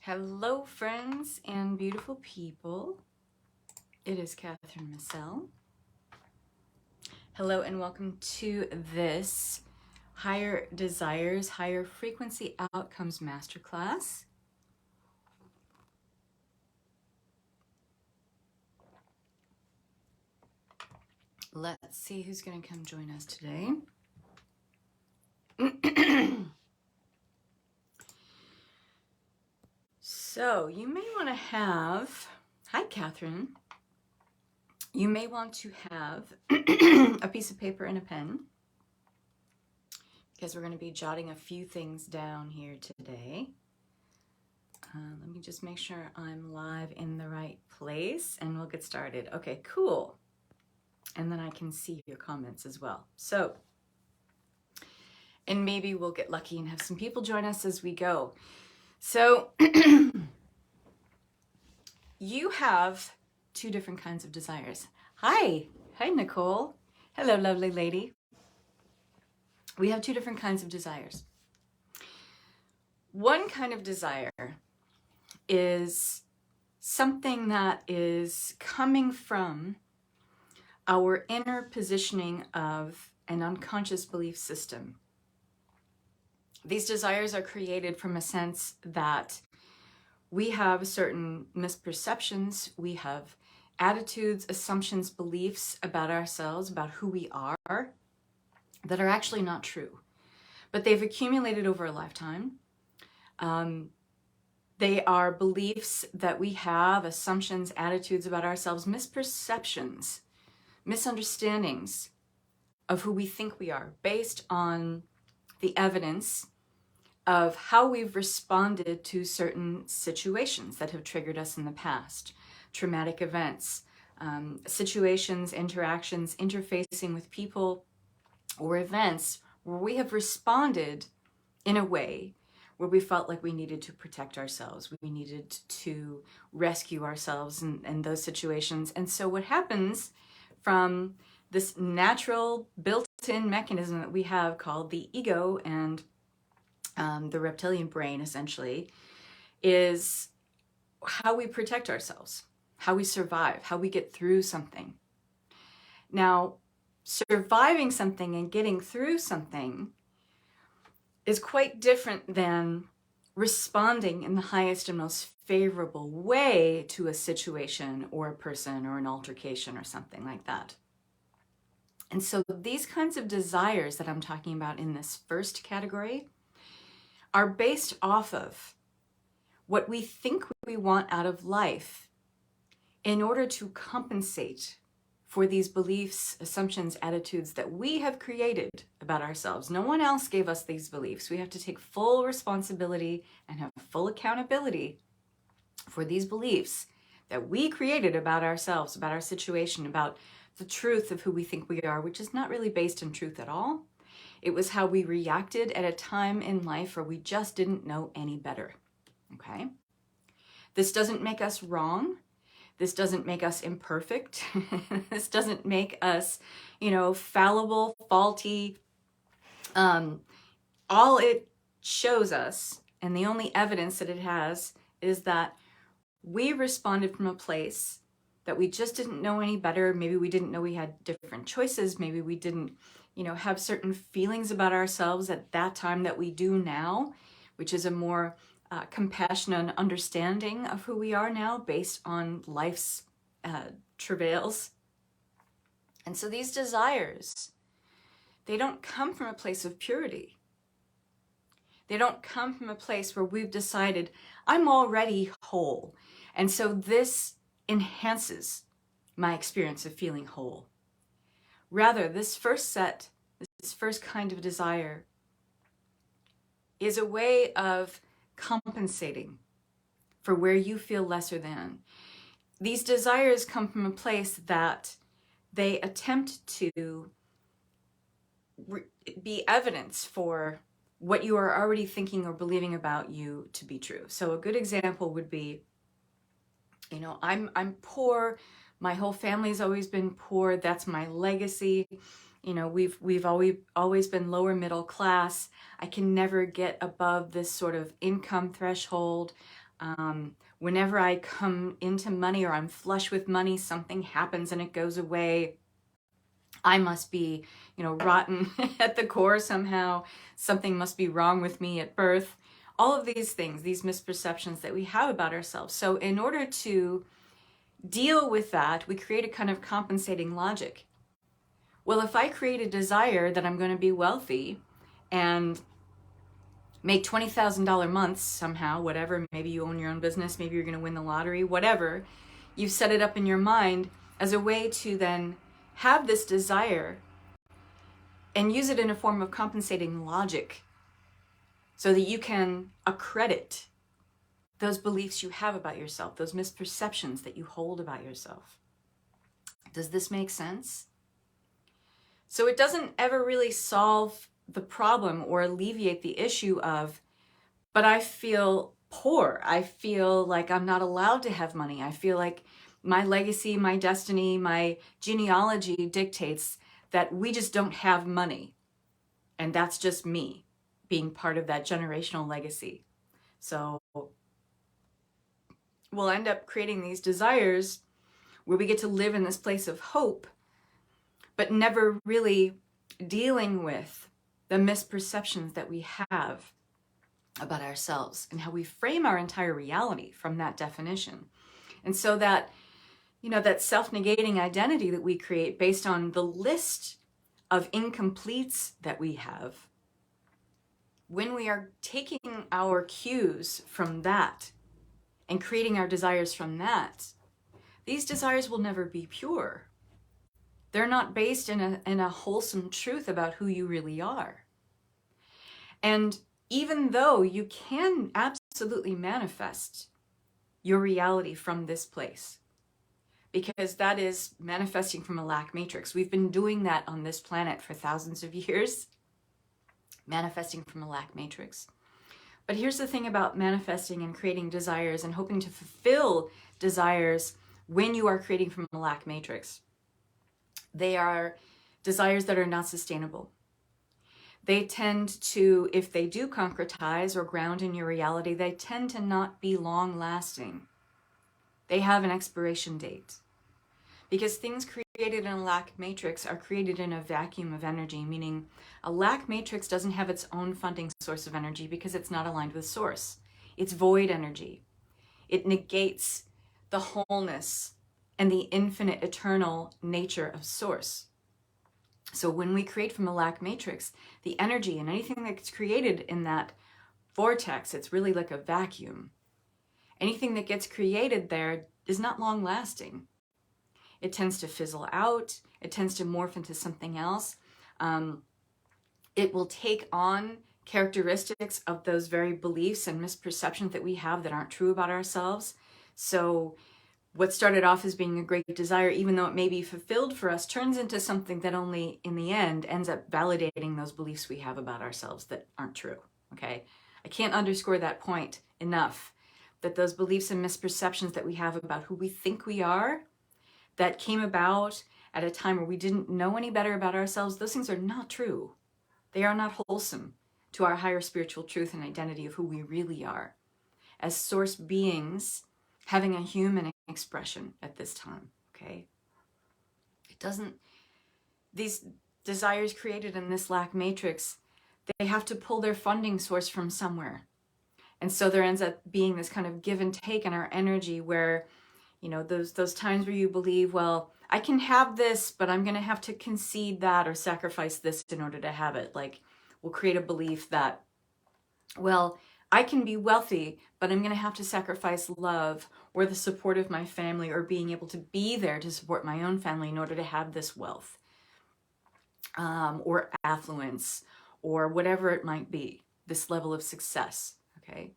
Hello, friends and beautiful people. It is Catherine Massell. Hello, and welcome to this Higher Desires, Higher Frequency Outcomes Masterclass. Let's see who's going to come join us today. So, you may want to have, hi, Catherine. You may want to have a piece of paper and a pen, because we're going to be jotting a few things down here today. Let me just make sure I'm live in the right place and we'll get started. Okay, cool. And then I can see your comments as well. So, and maybe we'll get lucky and have some people join us as we go. So, you have two different kinds of desires. Hi, Nicole. Hello, lovely lady. We have two different kinds of desires. One kind of desire is something that is coming from our inner positioning of an unconscious belief system. These desires are created from a sense that we have certain misperceptions, we have attitudes, assumptions, beliefs about ourselves, about who we are, that are actually not true. But they've accumulated over a lifetime. They are beliefs that we have, assumptions, attitudes about ourselves, misperceptions, misunderstandings of who we think we are based on the evidence of how we've responded to certain situations that have triggered us in the past, traumatic events, situations, interactions, interfacing with people or events where we have responded in a way where we felt like we needed to protect ourselves, we needed to rescue ourselves in those situations. And so what happens from this natural built-in mechanism that we have called the ego and the reptilian brain, essentially, is how we protect ourselves, how we survive, how we get through something. Now, surviving something and getting through something is quite different than responding in the highest and most favorable way to a situation or a person or an altercation or something like that. And so these kinds of desires that I'm talking about in this first category are based off of what we think we want out of life in order to compensate for these beliefs, assumptions, attitudes that we have created about ourselves. No one else gave us these beliefs. We have to take full responsibility and have full accountability for these beliefs that we created about ourselves, about our situation, about the truth of who we think we are, which is not really based in truth at all. It was how we reacted at a time in life where we just didn't know any better, okay? This doesn't make us wrong. This doesn't make us imperfect. This doesn't make us, fallible, faulty. All it shows us, and the only evidence that it has, is that we responded from a place that we just didn't know any better. Maybe we didn't know we had different choices. Maybe we didn't, have certain feelings about ourselves at that time that we do now, which is a more compassion and understanding of who we are now based on life's travails. And so these desires, they don't come from a place of purity. They don't come from a place where we've decided, I'm already whole. And so this enhances my experience of feeling whole. Rather, this first kind of desire is a way of compensating for where you feel lesser than. These desires come from a place that they attempt to be evidence for what you are already thinking or believing about you to be true. So a good example would be, I'm poor. My whole family's always been poor. That's my legacy. We've always been lower middle class. I can never get above this sort of income threshold. Whenever I come into money or I'm flush with money, something happens and it goes away. I must be, rotten at the core somehow. Something must be wrong with me at birth. All of these things, these misperceptions that we have about ourselves. So in order to deal with that, we create a kind of compensating logic. Well, if I create a desire that I'm going to be wealthy and make $20,000 months somehow, whatever, maybe you own your own business, maybe you're going to win the lottery, whatever, you've set it up in your mind as a way to then have this desire and use it in a form of compensating logic so that you can accredit those beliefs you have about yourself, those misperceptions that you hold about yourself. Does this make sense? So it doesn't ever really solve the problem or alleviate the issue of, but I feel poor. I feel like I'm not allowed to have money. I feel like my legacy, my destiny, my genealogy dictates that we just don't have money. And that's just me being part of that generational legacy. So we'll end up creating these desires where we get to live in this place of hope, but never really dealing with the misperceptions that we have about ourselves and how we frame our entire reality from that definition. And so that, that self-negating identity that we create based on the list of incompletes that we have, when we are taking our cues from that and creating our desires from that, these desires will never be pure. They're not based in a wholesome truth about who you really are. And even though you can absolutely manifest your reality from this place, because that is manifesting from a lack matrix. We've been doing that on this planet for thousands of years, manifesting from a lack matrix. But here's the thing about manifesting and creating desires and hoping to fulfill desires when you are creating from a lack matrix. They are desires that are not sustainable. They tend to, if they do concretize or ground in your reality, they tend to not be long lasting. They have an expiration date. Because things created in a lack matrix are created in a vacuum of energy, meaning a lack matrix doesn't have its own funding source of energy because it's not aligned with source. It's void energy. It negates the wholeness and the infinite eternal nature of source. So when we create from a lack matrix, the energy and anything that's created in that vortex, it's really like a vacuum. Anything that gets created there is not long lasting. It tends to fizzle out. It tends to morph into something else. It will take on characteristics of those very beliefs and misperceptions that we have that aren't true about ourselves. So what started off as being a great desire, even though it may be fulfilled for us, turns into something that only in the end ends up validating those beliefs we have about ourselves that aren't true. Okay? I can't underscore that point enough, that those beliefs and misperceptions that we have about who we think we are, that came about at a time where we didn't know any better about ourselves, those things are not true. They are not wholesome to our higher spiritual truth and identity of who we really are as source beings having a human expression at this time, okay? These desires created in this lack matrix, they have to pull their funding source from somewhere. And so there ends up being this kind of give and take in our energy where, those times where you believe, well, I can have this, but I'm going to have to concede that or sacrifice this in order to have it. Like, we'll create a belief that, well, I can be wealthy, but I'm going to have to sacrifice love or the support of my family or being able to be there to support my own family in order to have this wealth or affluence or whatever it might be, this level of success, okay?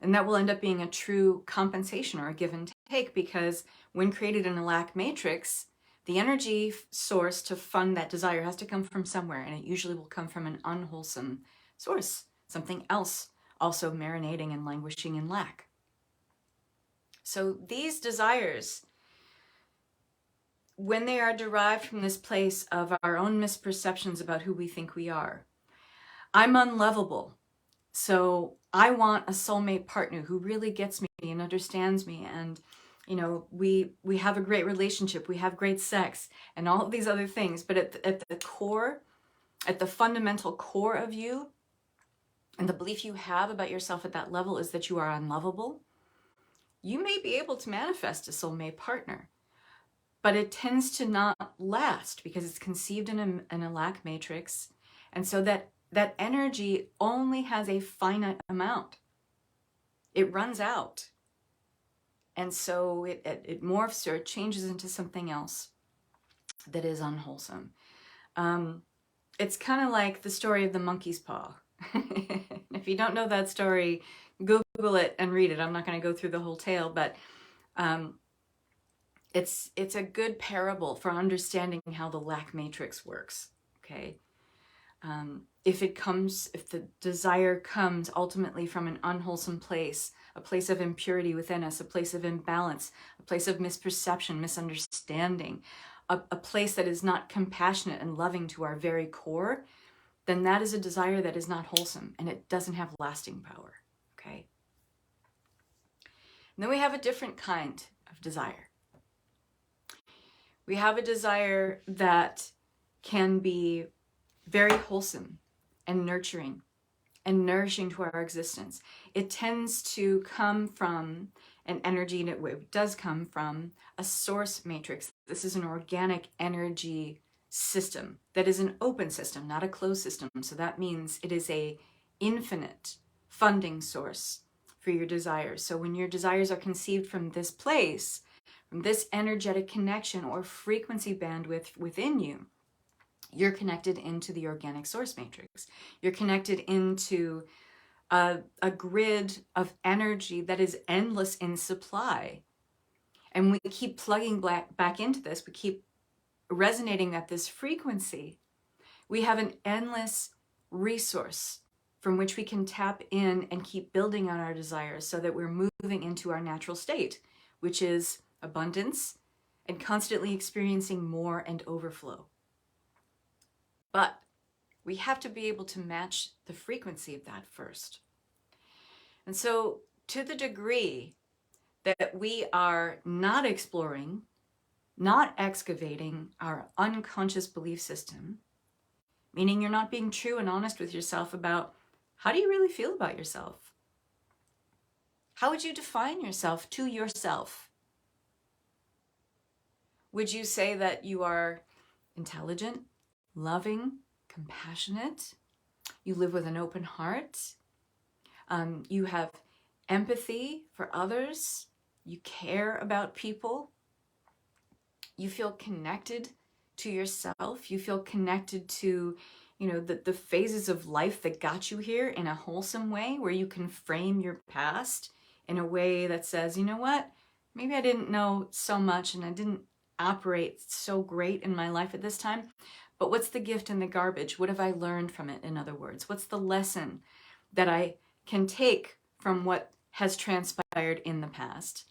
And that will end up being a true compensation or a give and take, because when created in a lack matrix, the energy source to fund that desire has to come from somewhere, and it usually will come from an unwholesome source, something else also marinating and languishing in lack. So these desires, when they are derived from this place of our own misperceptions about who we think we are, I'm unlovable. So I want a soulmate partner who really gets me and understands me, and we have a great relationship, we have great sex, and all of these other things. But at the core, at the fundamental core of you, and the belief you have about yourself at that level is that you are unlovable. You may be able to manifest a soulmate partner, but it tends to not last because it's conceived in a lack matrix. And so that energy only has a finite amount. It runs out. And so it morphs or it changes into something else that is unwholesome. It's kind of like the story of the monkey's paw. If you don't know that story, Google it and read it. I'm not going to go through the whole tale, but it's a good parable for understanding how the lack matrix works. Okay, if the desire comes ultimately from an unwholesome place, a place of impurity within us, a place of imbalance, a place of misperception, misunderstanding, a place that is not compassionate and loving to our very core, then that is a desire that is not wholesome, and it doesn't have lasting power. Okay. And then we have a different kind of desire. We have a desire that can be very wholesome and nurturing and nourishing to our existence. It tends to come from an energy, and it does come from a source matrix. This is an organic energy system that is an open system, not a closed system. So that means it is a infinite funding source for your desires. So when your desires are conceived from this place, from this energetic connection or frequency bandwidth within you, you're connected into the organic source matrix. You're connected into a grid of energy that is endless in supply. And we keep plugging back into this. We keep resonating at this frequency. We have an endless resource from which we can tap in and keep building on our desires so that we're moving into our natural state, which is abundance and constantly experiencing more and overflow. But we have to be able to match the frequency of that first. And so to the degree that we are not exploring, not excavating our unconscious belief system, meaning you're not being true and honest with yourself about how do you really feel about yourself? How would you define yourself to yourself? Would you say that you are intelligent, loving, compassionate? You live with an open heart? You have empathy for others? You care about people? You feel connected to yourself? You feel connected to, the phases of life that got you here in a wholesome way, where you can frame your past in a way that says, you know what? Maybe I didn't know so much and I didn't operate so great in my life at this time, but what's the gift in the garbage? What have I learned from it? In other words, what's the lesson that I can take from what has transpired in the past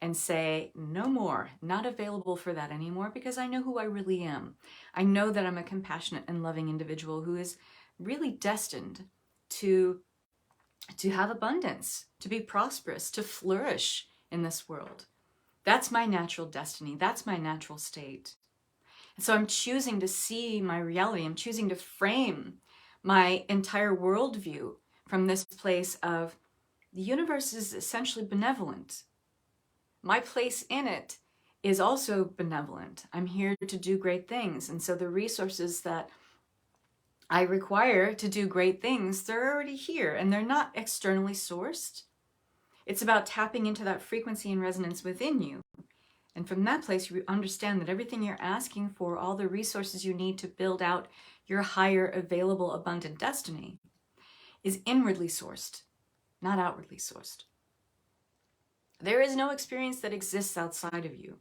and say, no more, not available for that anymore, because I know who I really am. I know that I'm a compassionate and loving individual who is really destined to have abundance, to be prosperous, to flourish in this world. That's my natural destiny. That's my natural state. And so I'm choosing to see my reality. I'm choosing to frame my entire worldview from this place of the universe is essentially benevolent. My place in it is also benevolent. I'm here to do great things. And so the resources that I require to do great things, they're already here and they're not externally sourced. It's about tapping into that frequency and resonance within you. And from that place, you understand that everything you're asking for, all the resources you need to build out your higher, available, abundant destiny, is inwardly sourced, not outwardly sourced. There is no experience that exists outside of you.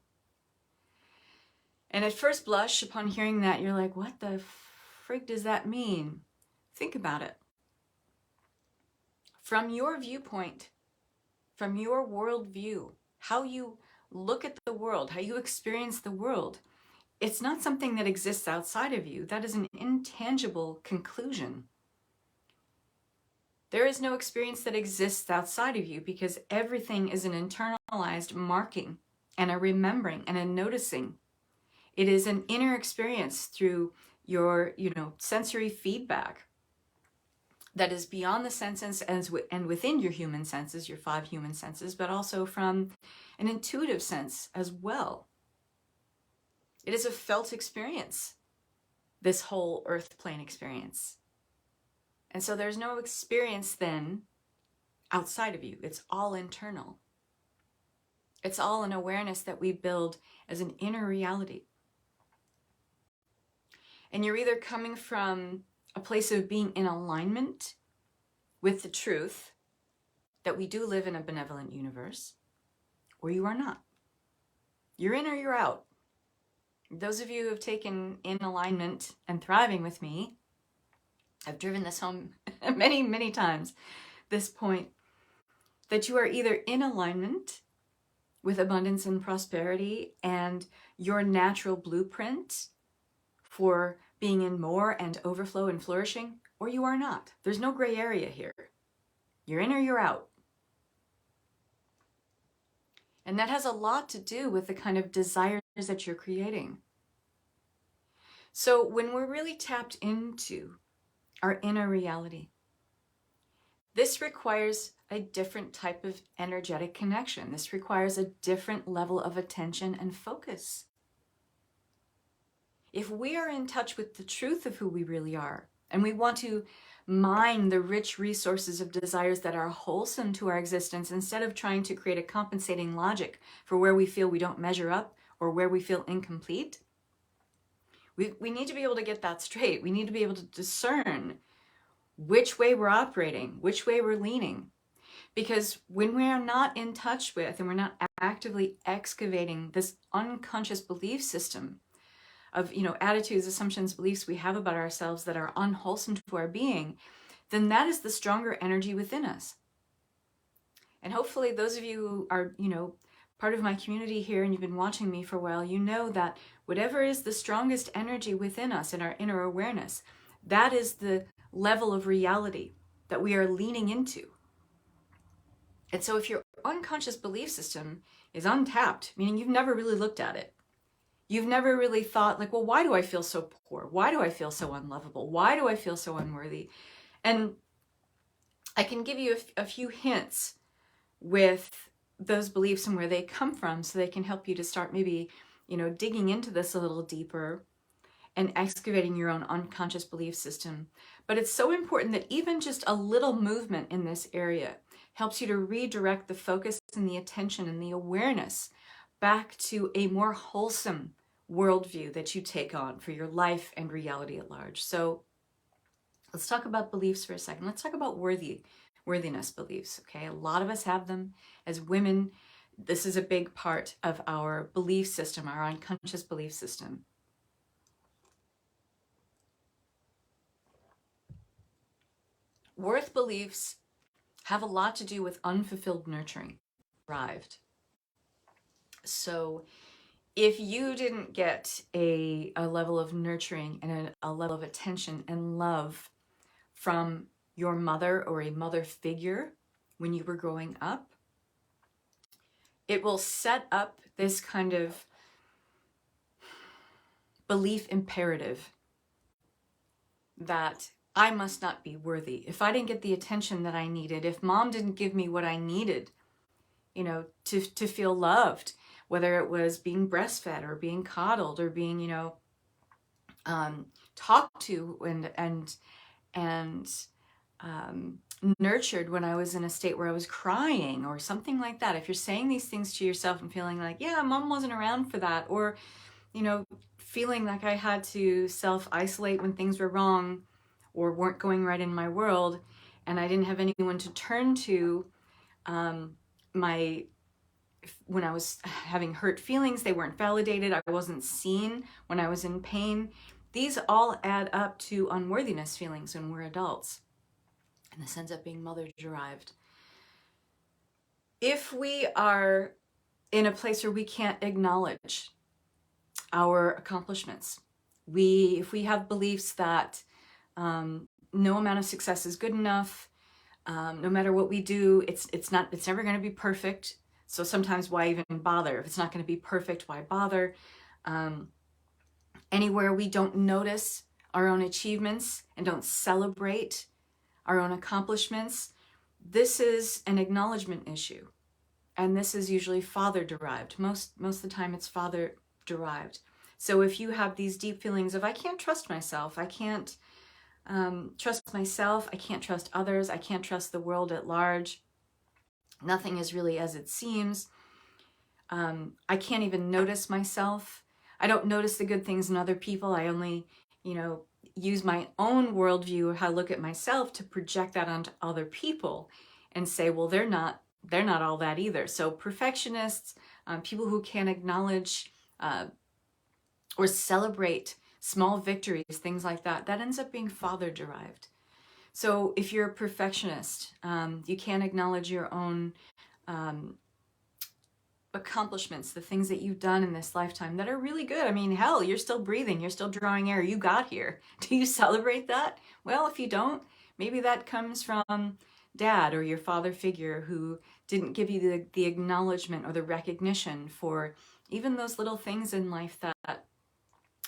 And at first blush, upon hearing that, you're like, what the frig does that mean? Think about it. From your viewpoint, from your worldview, how you look at the world, how you experience the world, it's not something that exists outside of you. That is an intangible conclusion. There is no experience that exists outside of you because everything is an internalized marking and a remembering and a noticing. It is an inner experience through your, sensory feedback that is beyond the senses and within your human senses, your 5 human senses, but also from an intuitive sense as well. It is a felt experience, this whole earth plane experience. And so there's no experience then outside of you. It's all internal. It's all an awareness that we build as an inner reality. And you're either coming from a place of being in alignment with the truth that we do live in a benevolent universe, or you are not. You're in or you're out. Those of you who have taken in alignment and thriving with me, I've driven this home many, many times, this point, that you are either in alignment with abundance and prosperity and your natural blueprint for being in more and overflow and flourishing, or you are not. There's no gray area here. You're in or you're out. And that has a lot to do with the kind of desires that you're creating. So when we're really tapped into our inner reality, this requires a different type of energetic connection. This requires a different level of attention and focus. If we are in touch with the truth of who we really are, and we want to mine the rich resources of desires that are wholesome to our existence instead of trying to create a compensating logic for where we feel we don't measure up or where we feel incomplete, we need to be able to get that straight. We need to be able to discern which way we're operating, which way we're leaning. Because when we are not in touch with and we're not actively excavating this unconscious belief system of, attitudes, assumptions, beliefs we have about ourselves that are unwholesome to our being, then that is the stronger energy within us. And hopefully those of you who are, part of my community here and you've been watching me for a while, you know that whatever is the strongest energy within us in our inner awareness, that is the level of reality that we are leaning into. And so if your unconscious belief system is untapped, meaning you've never really looked at it, you've never really thought like, well, why do I feel so poor? Why do I feel so unlovable? Why do I feel so unworthy? And I can give you a few hints with those beliefs and where they come from so they can help you to start maybe, digging into this a little deeper and excavating your own unconscious belief system. But it's so important that even just a little movement in this area helps you to redirect the focus and the attention and the awareness back to a more wholesome worldview that you take on for your life and reality at large. So let's talk about beliefs for a second. Let's talk about worthiness beliefs, okay? A lot of us have them. As women, this is a big part of our belief system, our unconscious belief system. Worth beliefs have a lot to do with unfulfilled nurturing, derived. So if you didn't get a level of nurturing and a level of attention and love from your mother or a mother figure when you were growing up, it will set up this kind of belief imperative that I must not be worthy. If I didn't get the attention that I needed, if mom didn't give me what I needed, to feel loved, whether it was being breastfed or being coddled or being, talked to and nurtured when I was in a state where I was crying or something like that. If you're saying these things to yourself and feeling like, yeah, mom wasn't around for that, or, feeling like I had to self-isolate when things were wrong or weren't going right in my world, and I didn't have anyone to turn to, when I was having hurt feelings, they weren't validated, I wasn't seen when I was in pain. These all add up to unworthiness feelings when we're adults. And this ends up being mother-derived. If we are in a place where we can't acknowledge our accomplishments, if we have beliefs that no amount of success is good enough, No matter what we do, it's never going to be perfect. So sometimes why even bother? If it's not going to be perfect, why bother? Anywhere we don't notice our own achievements and don't celebrate our own accomplishments, this is an acknowledgement issue. And this is usually father derived. Most of the time it's father derived. So if you have these deep feelings of, I can't trust myself, I can't trust myself, I can't trust others, I can't trust the world at large, nothing is really as it seems, I can't even notice myself, I don't notice the good things in other people, I only, use my own worldview, how I look at myself to project that onto other people and say, well, they're not all that either. So perfectionists, people who can't acknowledge or celebrate small victories, things like that, that ends up being father derived. So if you're a perfectionist, you can't acknowledge your own accomplishments, the things that you've done in this lifetime that are really good. I mean, hell, you're still breathing, you're still drawing air, you got here. Do you celebrate that? Well, if you don't, maybe that comes from dad or your father figure who didn't give you the acknowledgement or the recognition for even those little things in life that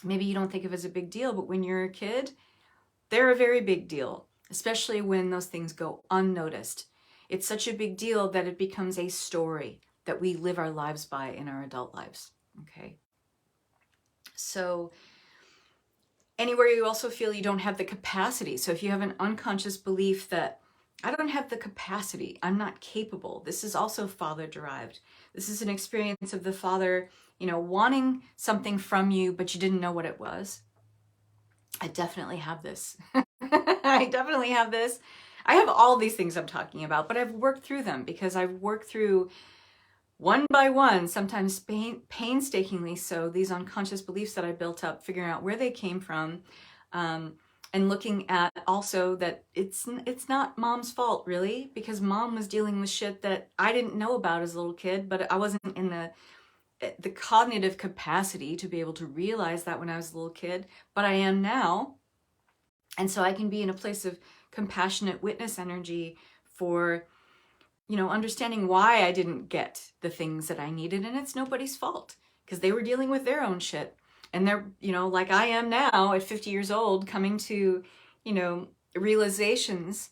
maybe you don't think of as a big deal, but when you're a kid, they're a very big deal, especially when those things go unnoticed. It's such a big deal that it becomes a story that we live our lives by in our adult lives, okay? So anywhere you also feel you don't have the capacity. So if you have an unconscious belief that I don't have the capacity, I'm not capable, this is also father derived. This is an experience of the father, wanting something from you, but you didn't know what it was. I definitely have this. I definitely have this. I have all these things I'm talking about, but I've worked through them because I've worked through one by one, sometimes painstakingly so, these unconscious beliefs that I built up, figuring out where they came from, and looking at also that it's not mom's fault really, because mom was dealing with shit that I didn't know about as a little kid, but I wasn't in the cognitive capacity to be able to realize that when I was a little kid, but I am now. And so I can be in a place of compassionate witness energy for understanding why I didn't get the things that I needed, and it's nobody's fault because they were dealing with their own shit. And they're, like I am now at 50 years old, coming to, realizations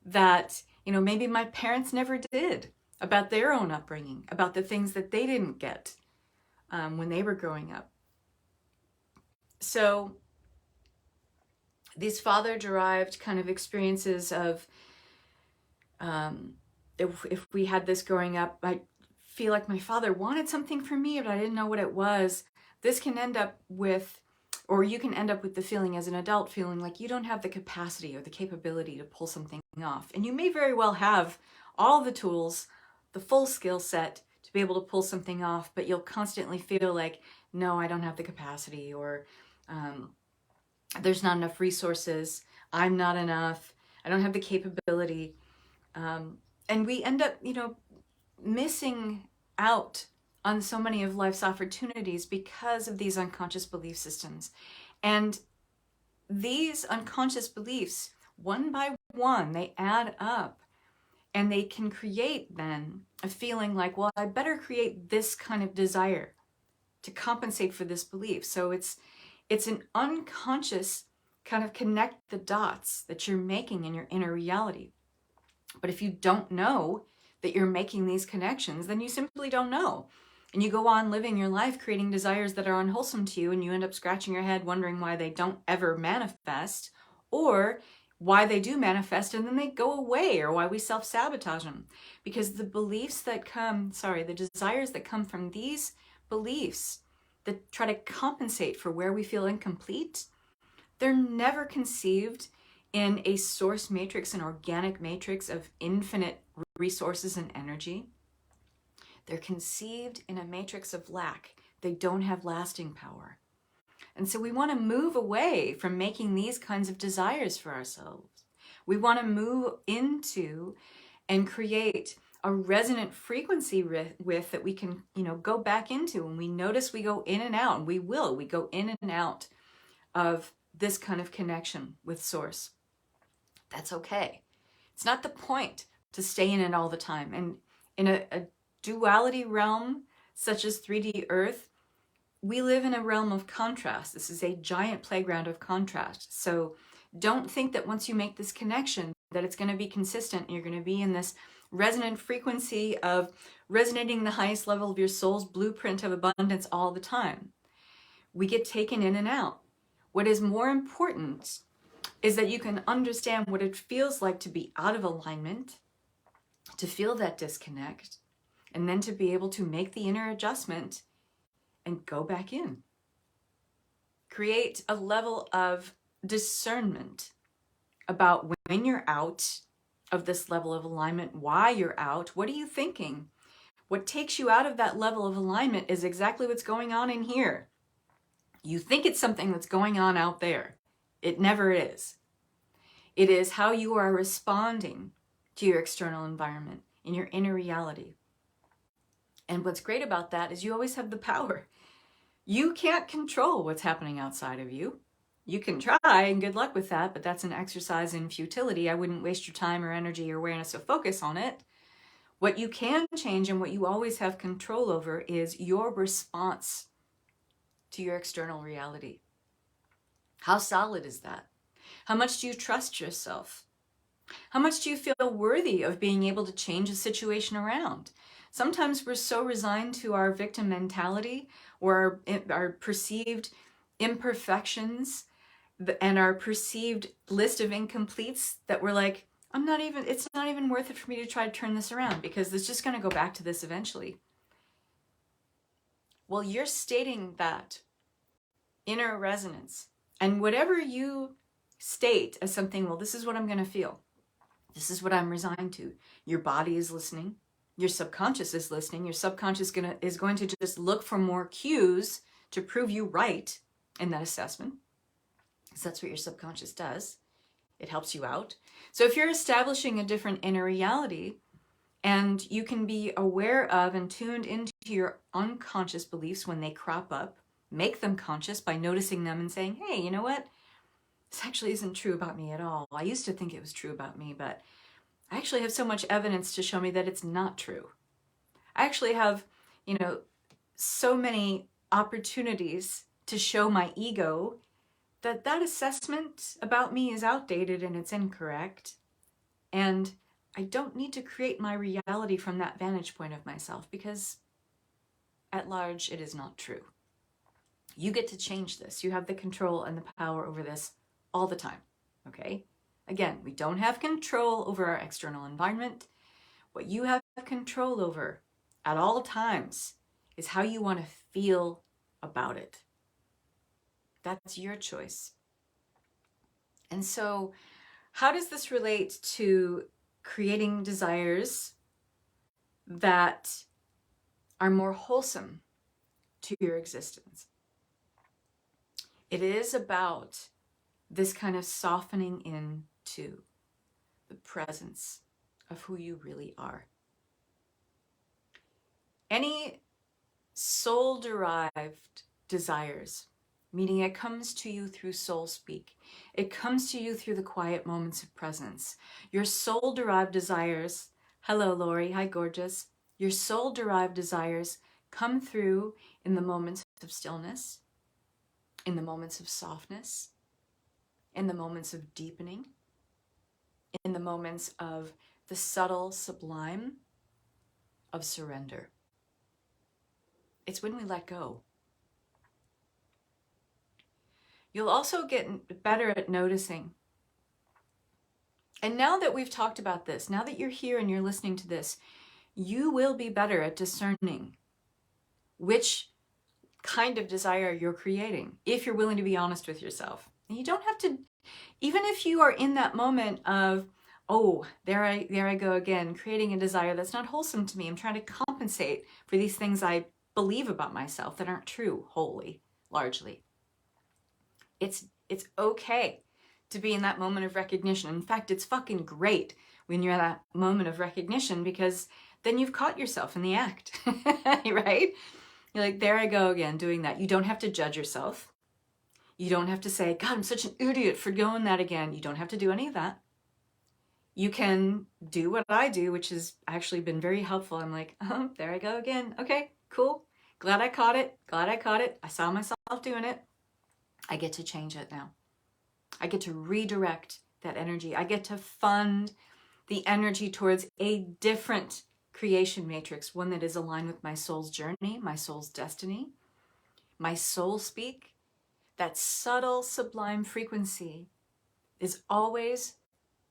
that, maybe my parents never did about their own upbringing, about the things that they didn't get when they were growing up. So these father-derived kind of experiences of, if we had this growing up, I feel like my father wanted something from me, but I didn't know what it was. This can end up with, or you can end up with the feeling as an adult, feeling like you don't have the capacity or the capability to pull something off. And you may very well have all the tools, the full skill set to be able to pull something off, but you'll constantly feel like, no, I don't have the capacity, or there's not enough resources, I'm not enough, I don't have the capability. And we end up, missing out on so many of life's opportunities because of these unconscious belief systems. And these unconscious beliefs, one by one, they add up, and they can create then a feeling like, well, I better create this kind of desire to compensate for this belief. So it's an unconscious kind of connect the dots that you're making in your inner reality. But if you don't know that you're making these connections, then you simply don't know. And you go on living your life creating desires that are unwholesome to you, and you end up scratching your head wondering why they don't ever manifest, or why they do manifest and then they go away, or why we self-sabotage them. Because the beliefs that come, the desires that come from these beliefs that try to compensate for where we feel incomplete, they're never conceived in a source matrix, an organic matrix of infinite resources and energy. They're conceived in a matrix of lack. They don't have lasting power. And so we want to move away from making these kinds of desires for ourselves. We want to move into and create a resonant frequency with that we can, go back into. And we notice we go in and out, and we go in and out of this kind of connection with source. That's okay. It's not the point to stay in it all the time. And in a duality realm, such as 3D Earth, we live in a realm of contrast. This is a giant playground of contrast. So don't think that once you make this connection that it's going to be consistent. You're going to be in this resonant frequency of resonating the highest level of your soul's blueprint of abundance all the time. We get taken in and out. What is more important is that you can understand what it feels like to be out of alignment, to feel that disconnect, and then to be able to make the inner adjustment and go back in. Create a level of discernment about when you're out of this level of alignment, why you're out, what are you thinking? What takes you out of that level of alignment is exactly what's going on in here. You think it's something that's going on out there. It never is. It is how you are responding to your external environment, in your inner reality. And what's great about that is you always have the power. You can't control what's happening outside of you. You can try, and good luck with that, but that's an exercise in futility. I wouldn't waste your time or energy or awareness or focus on it. What you can change and what you always have control over is your response to your external reality. How solid is that? How much do you trust yourself? How much do you feel worthy of being able to change a situation around? Sometimes we're so resigned to our victim mentality or our perceived imperfections and our perceived list of incompletes that we're like, it's not even worth it for me to try to turn this around because it's just going to go back to this eventually. Well, you're stating that inner resonance, and whatever you state as something, well, this is what I'm going to feel. This is what I'm resigned to. Your body is listening. Your subconscious is listening. Your subconscious is going to just look for more cues to prove you right in that assessment. Because that's what your subconscious does. It helps you out. So if you're establishing a different inner reality and you can be aware of and tuned into your unconscious beliefs when they crop up, make them conscious by noticing them and saying, hey, you know what? This actually isn't true about me at all. I used to think it was true about me, but I actually have so much evidence to show me that it's not true. I actually have, so many opportunities to show my ego that assessment about me is outdated and it's incorrect. And I don't need to create my reality from that vantage point of myself because at large, it is not true. You get to change this. You have the control and the power over this all the time, okay? Again, we don't have control over our external environment. What you have control over at all times is how you want to feel about it. That's your choice. And so, how does this relate to creating desires that are more wholesome to your existence? It is about this kind of softening into the presence of who you really are. Any soul-derived desires, meaning it comes to you through soul speak. It comes to you through the quiet moments of presence. Your soul-derived desires, hello Lori, hi gorgeous. Your soul-derived desires come through in the moments of stillness, in the moments of softness, in the moments of deepening, in the moments of the subtle sublime of surrender. It's when we let go. You'll also get better at noticing. And now that we've talked about this, now that you're here and you're listening to this, you will be better at discerning which kind of desire you're creating, if you're willing to be honest with yourself. And you don't have to, even if you are in that moment of, oh, there I go again, creating a desire that's not wholesome to me. I'm trying to compensate for these things I believe about myself that aren't true wholly, largely. It's okay to be in that moment of recognition. In fact, it's fucking great when you're at that moment of recognition because then you've caught yourself in the act, right? You're like, there I go again, doing that. You don't have to judge yourself. You don't have to say, God, I'm such an idiot for doing that again. You don't have to do any of that. You can do what I do, which has actually been very helpful. I'm like, oh, there I go again. Okay, cool. Glad I caught it. Glad I caught it. I saw myself doing it. I get to change it now. I get to redirect that energy. I get to fund the energy towards a different creation matrix, one that is aligned with my soul's journey, my soul's destiny, my soul speak. That subtle, sublime frequency is always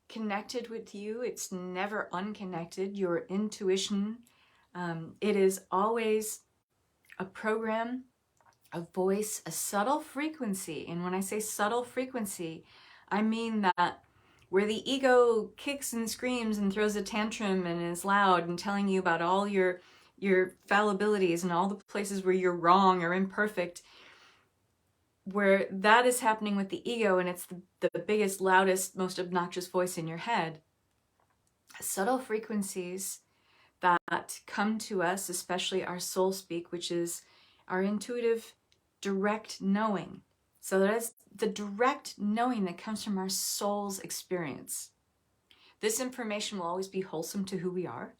connected with you. It's never unconnected. Your intuition, it is always a program, a voice, a subtle frequency. And when I say subtle frequency, I mean that where the ego kicks and screams and throws a tantrum and is loud and telling you about all your fallibilities and all the places where you're wrong or imperfect, where that is happening with the ego, and it's the biggest, loudest, most obnoxious voice in your head. Subtle frequencies that come to us, especially our soul speak, which is our intuitive, direct knowing. So that is the direct knowing that comes from our soul's experience. This information will always be wholesome to who we are.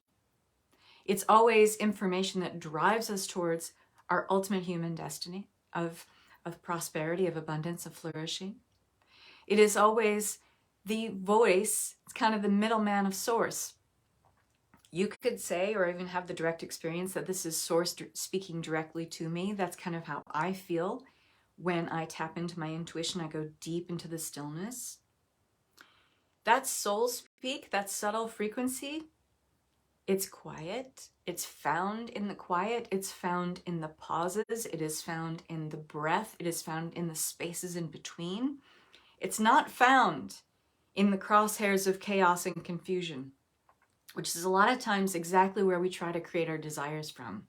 It's always information that drives us towards our ultimate human destiny of prosperity, of abundance, of flourishing. It is always the voice, it's kind of the middleman of source. You could say, or even have the direct experience, that this is source speaking directly to me. That's kind of how I feel when I tap into my intuition. I go deep into the stillness. That soul speak, that subtle frequency, it's quiet. It's found in the quiet. It's found in the pauses. It is found in the breath. It is found in the spaces in between. It's not found in the crosshairs of chaos and confusion, which is a lot of times exactly where we try to create our desires from.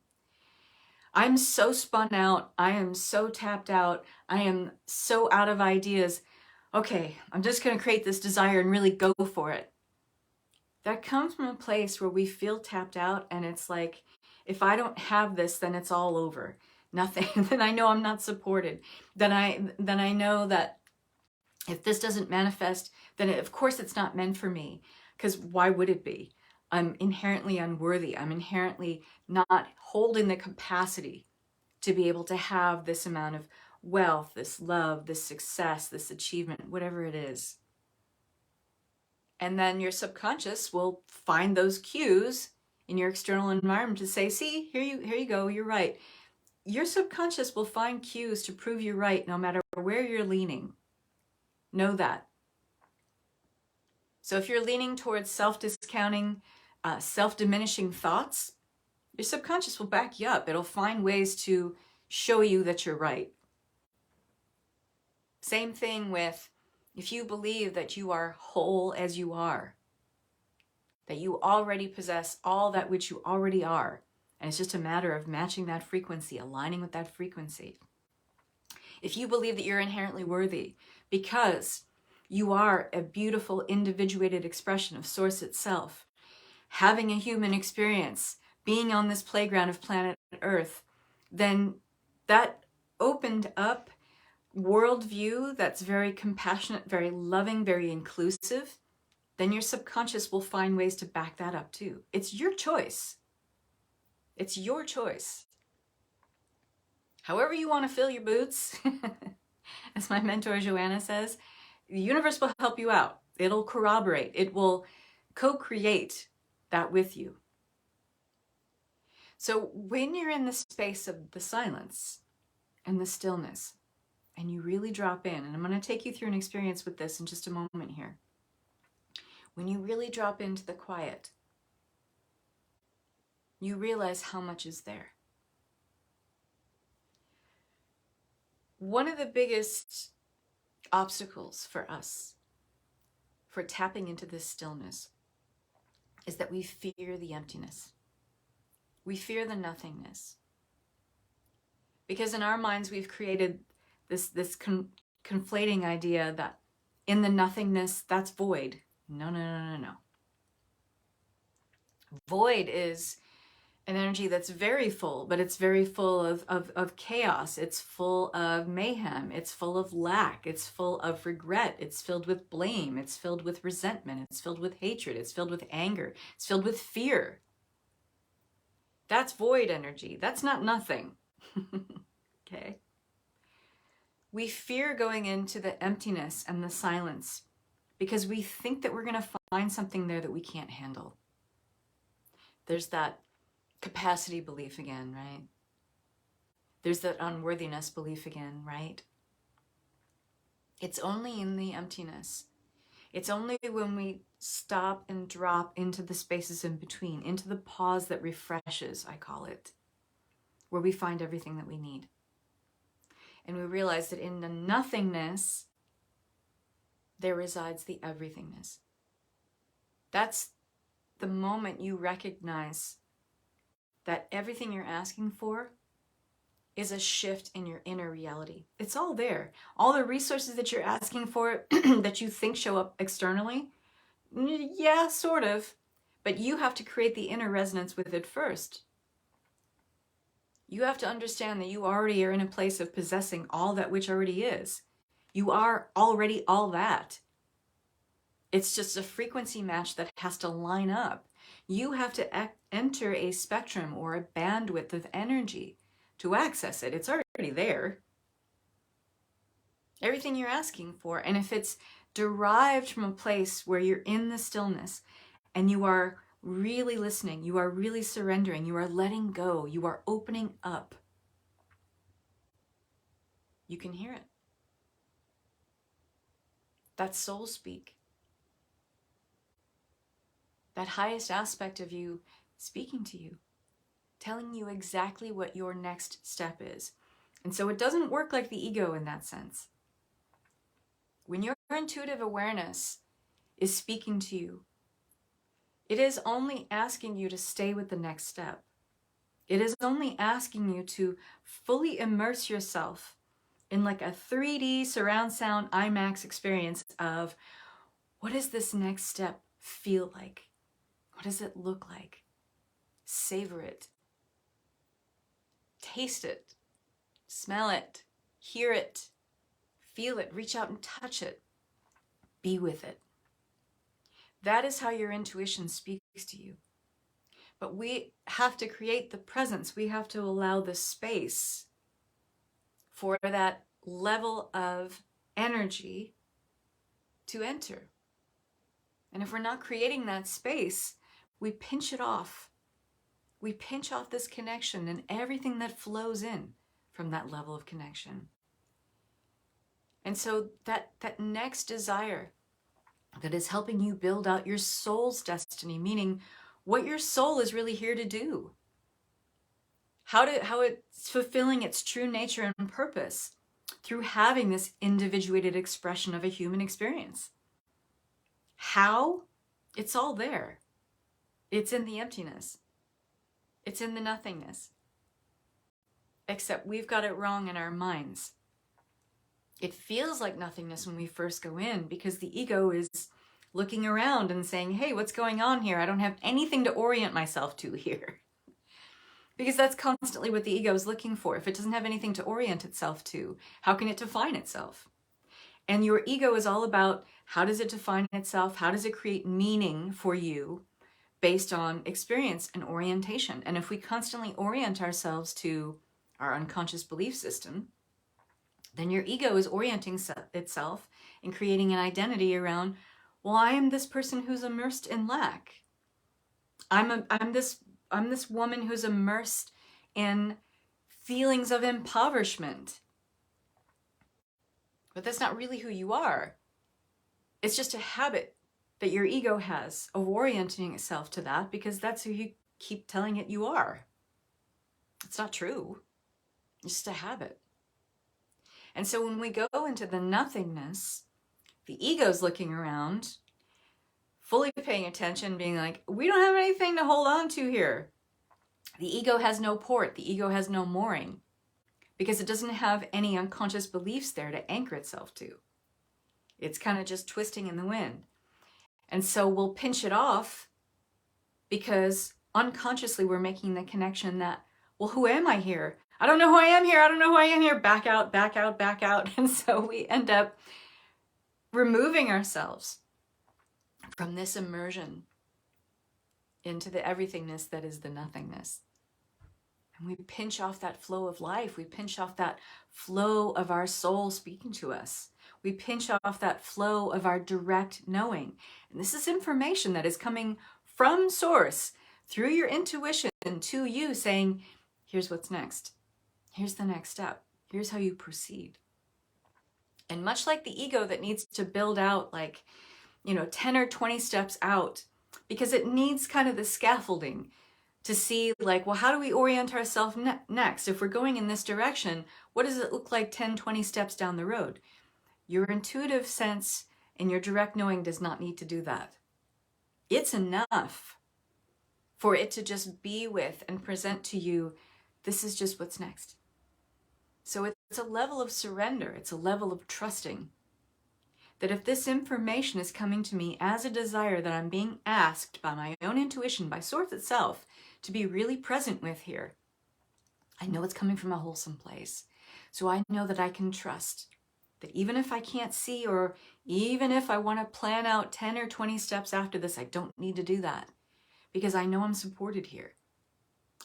I'm so spun out. I am so tapped out. I am so out of ideas. Okay, I'm just going to create this desire and really go for it. That comes from a place where we feel tapped out, and it's like, if I don't have this, then it's all over. Nothing. Then I know I'm not supported. Then I know that if this doesn't manifest, then of course it's not meant for me. Because why would it be? I'm inherently unworthy. I'm inherently not holding the capacity to be able to have this amount of wealth, this love, this success, this achievement, whatever it is. And then your subconscious will find those cues in your external environment to say, see, here you go, you're right. Your subconscious will find cues to prove you're right no matter where you're leaning. Know that. So if you're leaning towards self-discounting, self-diminishing thoughts, your subconscious will back you up. It'll find ways to show you that you're right. Same thing with if you believe that you are whole as you are, that you already possess all that which you already are, and it's just a matter of matching that frequency, aligning with that frequency. If you believe that you're inherently worthy because you are a beautiful individuated expression of Source itself, having a human experience, being on this playground of planet Earth, then that opened up worldview that's very compassionate, very loving, very inclusive, then your subconscious will find ways to back that up too. It's your choice. It's your choice. However you want to fill your boots, as my mentor Joanna says, the universe will help you out. It'll corroborate. It will co-create that with you. So when you're in the space of the silence and the stillness, and you really drop in, and I'm going to take you through an experience with this in just a moment here. When you really drop into the quiet, you realize how much is there. One of the biggest obstacles for us for tapping into this stillness is that we fear the emptiness. We fear the nothingness. Because in our minds, we've created this conflating idea that in the nothingness, that's void. No. Void is an energy that's very full, but it's very full of chaos. It's full of mayhem. It's full of lack. It's full of regret. It's filled with blame. It's filled with resentment. It's filled with hatred. It's filled with anger. It's filled with fear. That's void energy. That's not nothing. Okay? We fear going into the emptiness and the silence because we think that we're going to find something there that we can't handle. There's that capacity belief again, right? There's that unworthiness belief again, right? It's only in the emptiness. It's only when we stop and drop into the spaces in between, into the pause that refreshes, I call it, where we find everything that we need. And we realize that in the nothingness, there resides the everythingness. That's the moment you recognize that everything you're asking for is a shift in your inner reality. It's all there. All the resources that you're asking for that you think show up externally, yeah, sort of, but you have to create the inner resonance with it first. You have to understand that you already are in a place of possessing all that which already is. You are already all that. It's just a frequency match that has to line up. You have to enter a spectrum or a bandwidth of energy to access it. It's already there. Everything you're asking for. And if it's derived from a place where you're in the stillness and you are really listening, you are really surrendering, you are letting go, you are opening up, you can hear it. That's soul speak. That highest aspect of you speaking to you, telling you exactly what your next step is. And so it doesn't work like the ego in that sense. When your intuitive awareness is speaking to you, it is only asking you to stay with the next step. It is only asking you to fully immerse yourself in like a 3D surround sound IMAX experience of what does this next step feel like? What does it look like? Savor it. Taste it. Smell it. Hear it. Feel it. Reach out and touch it. Be with it. That is how your intuition speaks to you. But we have to create the presence. We have to allow the space for that level of energy to enter. And if we're not creating that space, we pinch it off. We pinch off this connection and everything that flows in from that level of connection. And so that next desire that is helping you build out your soul's destiny, meaning what your soul is really here to do, how it's fulfilling its true nature and purpose through having this individuated expression of a human experience. How? It's all there. It's in the emptiness. It's in the nothingness. Except we've got it wrong in our minds. It feels like nothingness when we first go in because the ego is looking around and saying, hey, what's going on here? I don't have anything to orient myself to here. Because that's constantly what the ego is looking for. If it doesn't have anything to orient itself to, how can it define itself? And your ego is all about how does it define itself? How does it create meaning for you based on experience and orientation? And if we constantly orient ourselves to our unconscious belief system, then your ego is orienting itself and creating an identity around, well, I am this person who's immersed in lack. I'm this woman who's immersed in feelings of impoverishment. But that's not really who you are. It's just a habit that your ego has of orienting itself to that because that's who you keep telling it you are. It's not true. It's just a habit. And so when we go into the nothingness, the ego's looking around, fully paying attention, being like, we don't have anything to hold on to here. The ego has no port. The ego has no mooring because it doesn't have any unconscious beliefs there to anchor itself to. It's kind of just twisting in the wind. And so we'll pinch it off because unconsciously we're making the connection that, well, who am I here? I don't know who I am here. I don't know who I am here. Back out, back out, back out. And so we end up removing ourselves from this immersion into the everythingness that is the nothingness. And we pinch off that flow of life. We pinch off that flow of our soul speaking to us. We pinch off that flow of our direct knowing. And this is information that is coming from source through your intuition to you saying, here's what's next. Here's the next step. Here's how you proceed. And much like the ego that needs to build out 10 or 20 steps out, because it needs kind of the scaffolding to see well, how do we orient ourselves next? If we're going in this direction, what does it look like 10, 20 steps down the road? Your intuitive sense and your direct knowing does not need to do that. It's enough for it to just be with and present to you, this is just what's next. So it's a level of surrender. It's a level of trusting that if this information is coming to me as a desire that I'm being asked by my own intuition, by source itself, to be really present with here, I know it's coming from a wholesome place. So I know that I can trust that even if I can't see, or even if I want to plan out 10 or 20 steps after this, I don't need to do that because I know I'm supported here.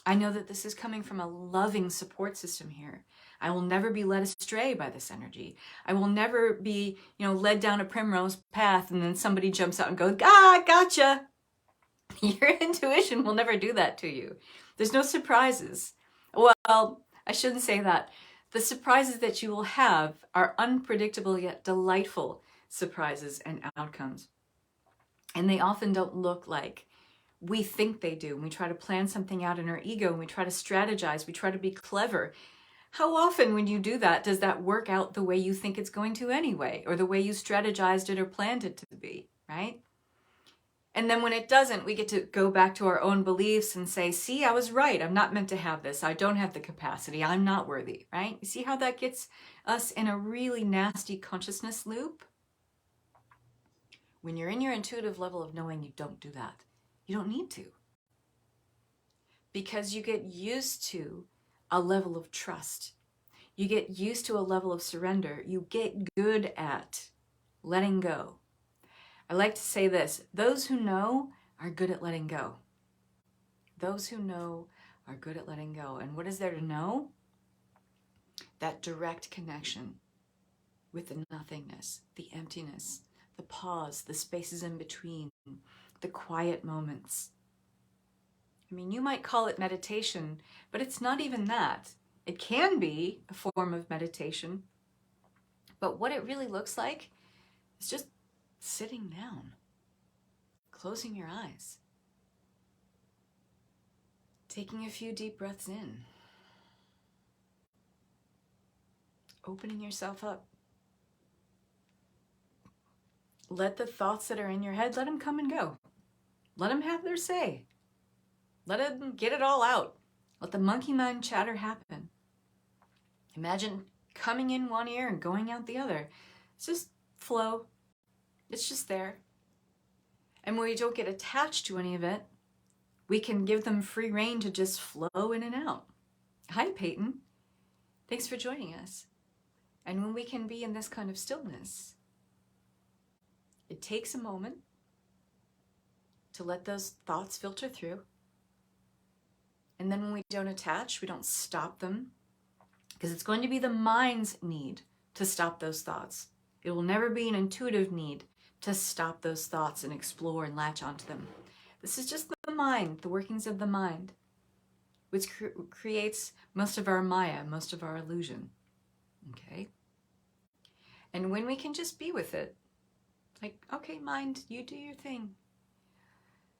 I know that this is coming from a loving support system here. I will never be led astray by this energy. I will never be, led down a primrose path and then somebody jumps out and goes, gotcha. Your intuition will never do that to you. There's no surprises. Well, I shouldn't say that. The surprises that you will have are unpredictable yet delightful surprises and outcomes. And they often don't look like we think they do. And we try to plan something out in our ego and we try to strategize. We try to be clever. How often when you do that, does that work out the way you think it's going to anyway, or the way you strategized it or planned it to be, right? And then when it doesn't, we get to go back to our own beliefs and say, see, I was right. I'm not meant to have this. I don't have the capacity. I'm not worthy, right? You see how that gets us in a really nasty consciousness loop? When you're in your intuitive level of knowing, you don't do that. You don't need to. Because you get used to a level of trust. You get used to a level of surrender. You get good at letting go. I like to say this, those who know are good at letting go. Those who know are good at letting go. And what is there to know? That direct connection with the nothingness, the emptiness, the pause, the spaces in between, the quiet moments. I mean, you might call it meditation, but it's not even that. It can be a form of meditation, but what it really looks like is just sitting down, closing your eyes, taking a few deep breaths in, opening yourself up. Let the thoughts that are in your head, let them come and go. Let them have their say. Let them get it all out. Let the monkey mind chatter happen. Imagine coming in one ear and going out the other. It's just flow. It's just there. And when we don't get attached to any of it, we can give them free rein to just flow in and out. Hi, Peyton. Thanks for joining us. And when we can be in this kind of stillness, it takes a moment to let those thoughts filter through. And then when we don't attach, we don't stop them, because it's going to be the mind's need to stop those thoughts. It will never be an intuitive need to stop those thoughts and explore and latch onto them. This is just the mind, the workings of the mind, which creates most of our Maya, most of our illusion. Okay? And when we can just be with it, like, okay, mind, you do your thing.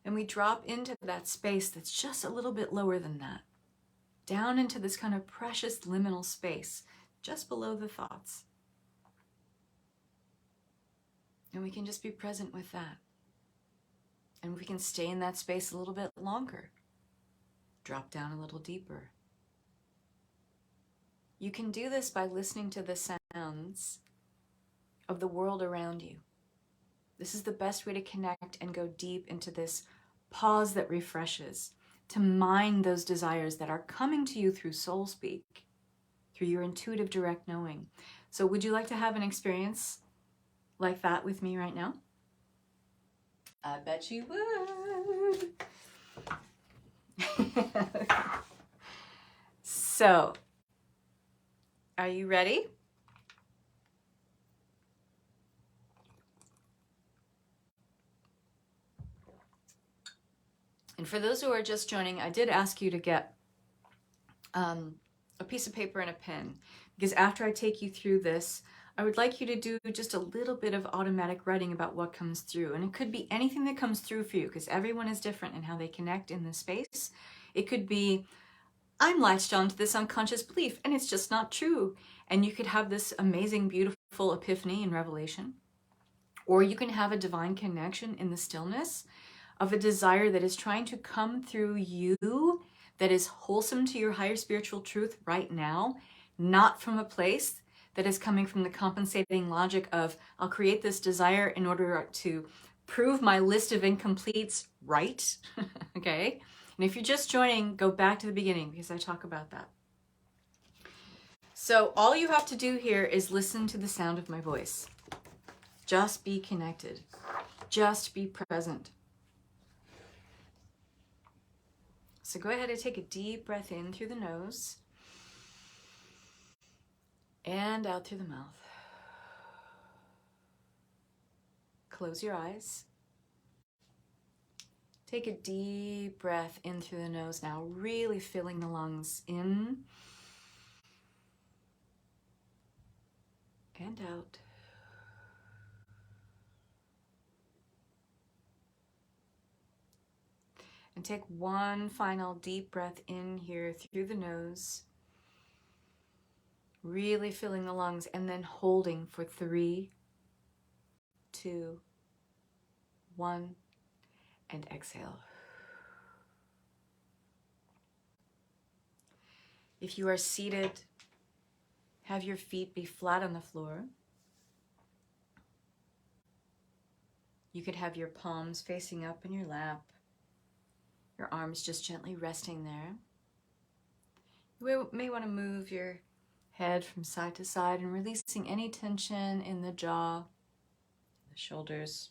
And we drop into that space that's just a little bit lower than that, down into this kind of precious liminal space, just below the thoughts. And we can just be present with that. And we can stay in that space a little bit longer. Drop down a little deeper. You can do this by listening to the sounds of the world around you. This is the best way to connect and go deep into this pause that refreshes, to mine those desires that are coming to you through soul speak, through your intuitive direct knowing. So would you like to have an experience like that with me right now? I bet you would. So, are you ready? And for those who are just joining, I did ask you to get a piece of paper and a pen, because after I take you through this, I would like you to do just a little bit of automatic writing about what comes through. And it could be anything that comes through for you, because everyone is different in how they connect in this space. It could be, I'm latched onto this unconscious belief and it's just not true. And you could have this amazing, beautiful epiphany and revelation. Or you can have a divine connection in the stillness of a desire that is trying to come through you, that is wholesome to your higher spiritual truth right now, not from a place that is coming from the compensating logic of, I'll create this desire in order to prove my list of incompletes right. Okay? And if you're just joining, go back to the beginning because I talk about that. So all you have to do here is listen to the sound of my voice. Just be connected. Just be present. So go ahead and take a deep breath in through the nose and out through the mouth. Close your eyes. Take a deep breath in through the nose now, really filling the lungs in and out. And take one final deep breath in here through the nose, really filling the lungs, and then holding for 3, 2, 1, and exhale. If you are seated, have your feet be flat on the floor. You could have your palms facing up in your lap, your arms just gently resting there. You may want to move your head from side to side and releasing any tension in the jaw, the shoulders.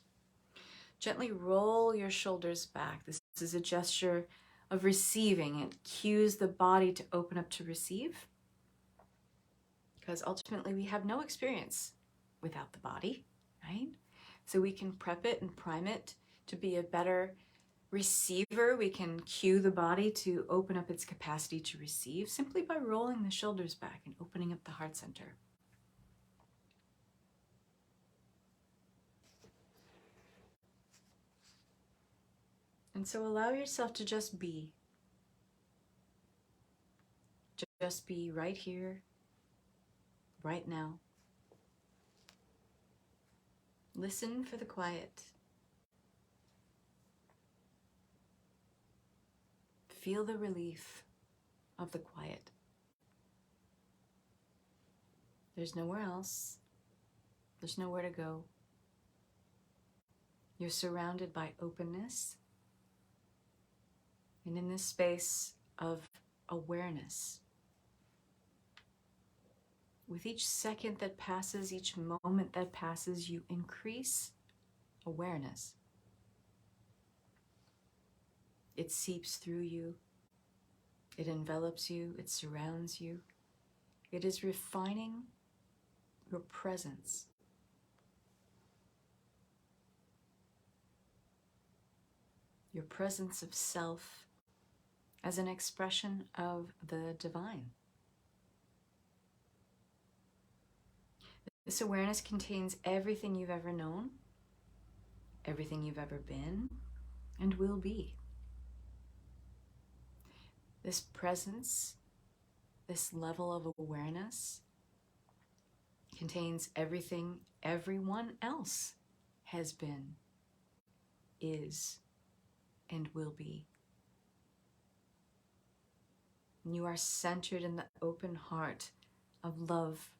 Gently roll your shoulders back. This is a gesture of receiving. It cues the body to open up to receive, because ultimately we have no experience without the body, right? So we can prep it and prime it to be a better receiver. We can cue the body to open up its capacity to receive simply by rolling the shoulders back and opening up the heart center. And so allow yourself to just be. Just be right here, right now. Listen for the quiet. Feel the relief of the quiet. There's nowhere else. There's nowhere to go. You're surrounded by openness. And in this space of awareness, with each second that passes, each moment that passes, you increase awareness. It seeps through you. It envelops you. It surrounds you. It is refining your presence. Your presence of self as an expression of the divine. This awareness contains everything you've ever known, everything you've ever been, and will be. This presence, this level of awareness, contains everything everyone else has been, is, and will be. And you are centered in the open heart of love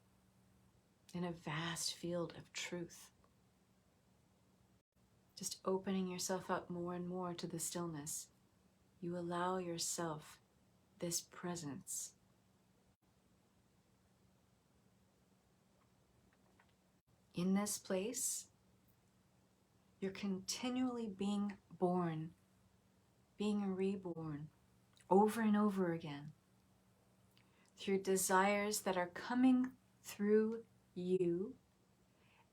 in a vast field of truth. Just opening yourself up more and more to the stillness, you allow yourself this presence. In this place, you're continually being born, being reborn over and over again through desires that are coming through you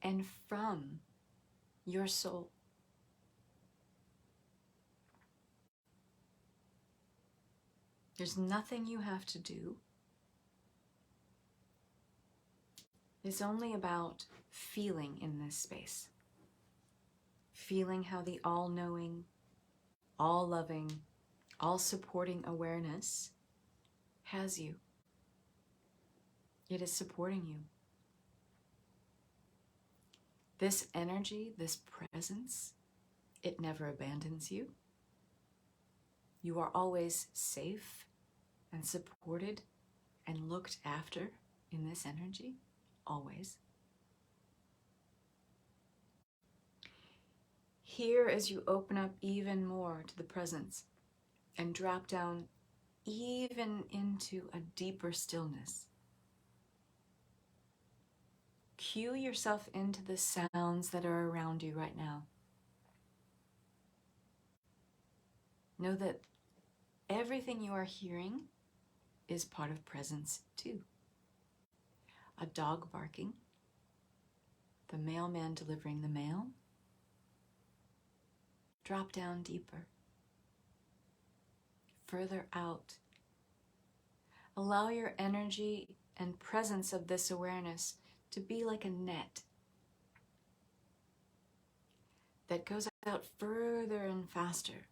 and from your soul. There's nothing you have to do. It's only about feeling in this space. Feeling how the all-knowing, all-loving, all-supporting awareness has you. It is supporting you. This energy, this presence, it never abandons you. You are always safe and supported and looked after in this energy, always. Here, as you open up even more to the presence and drop down even into a deeper stillness, cue yourself into the sounds that are around you right now. Know that everything you are hearing is part of presence too. A dog barking, the mailman delivering the mail. Drop down deeper, further out. Allow your energy and presence of this awareness to be like a net that goes out further and faster,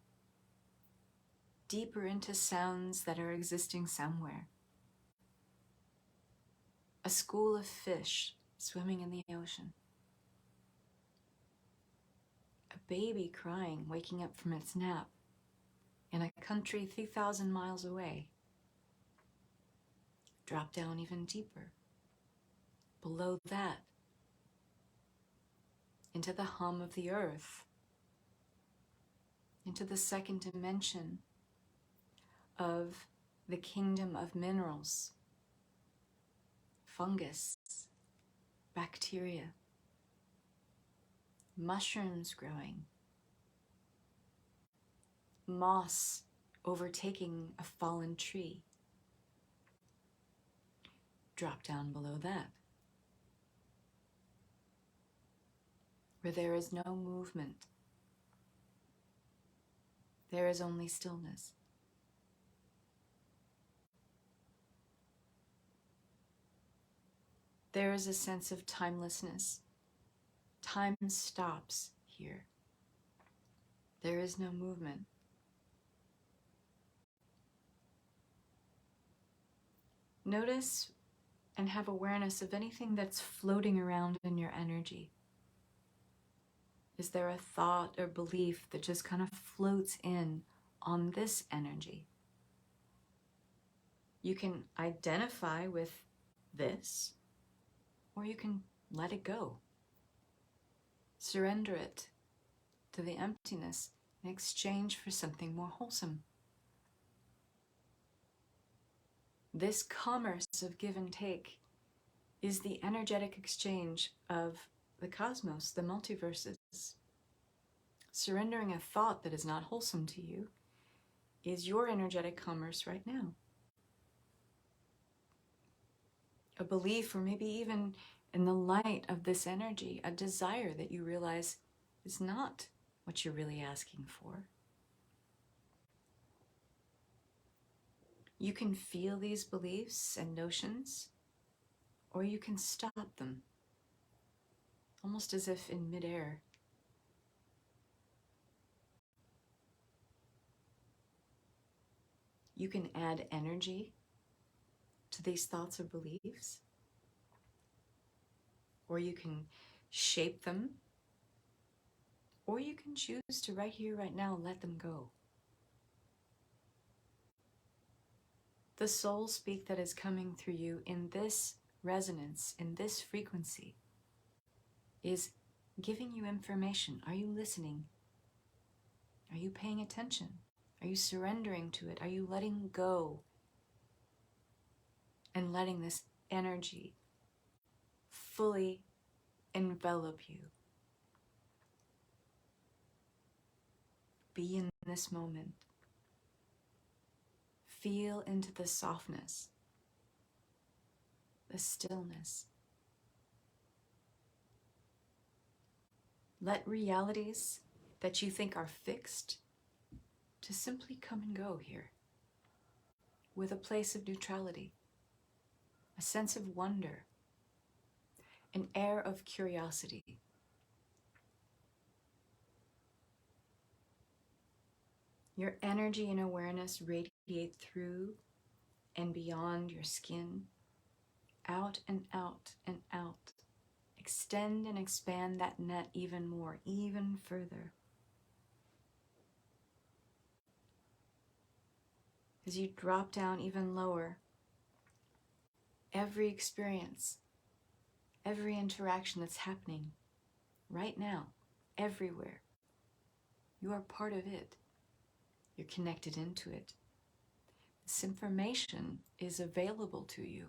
deeper into sounds that are existing somewhere. A school of fish swimming in the ocean. A baby crying, waking up from its nap in a country 3,000 miles away. Drop down even deeper. Below that, into the hum of the earth, into the second dimension of the kingdom of minerals, fungus, bacteria, mushrooms growing, moss overtaking a fallen tree. Drop down below that, where there is no movement. There is only stillness. There is a sense of timelessness. Time stops here. There is no movement. Notice and have awareness of anything that's floating around in your energy. Is there a thought or belief that just kind of floats in on this energy? You can identify with this, or you can let it go. Surrender it to the emptiness in exchange for something more wholesome. This commerce of give and take is the energetic exchange of the cosmos, the multiverses. Surrendering a thought that is not wholesome to you is your energetic commerce right now. A belief, or maybe even in the light of this energy, a desire that you realize is not what you're really asking for. You can feel these beliefs and notions, or you can stop them, almost as if in midair. You can add energy to these thoughts or beliefs, or you can shape them, or you can choose to right here, right now, let them go. The soul speak that is coming through you in this resonance, in this frequency, is giving you information. Are you listening? Are you paying attention? Are you surrendering to it? Are you letting go and letting this energy fully envelop you? Be in this moment. Feel into the softness, the stillness. Let realities that you think are fixed to simply come and go here with a place of neutrality, a sense of wonder, an air of curiosity. Your energy and awareness radiate through and beyond your skin, out and out and out. Extend and expand that net even more, even further. As you drop down even lower, every experience, every interaction that's happening right now, everywhere, you are part of it. You're connected into it. This information is available to you,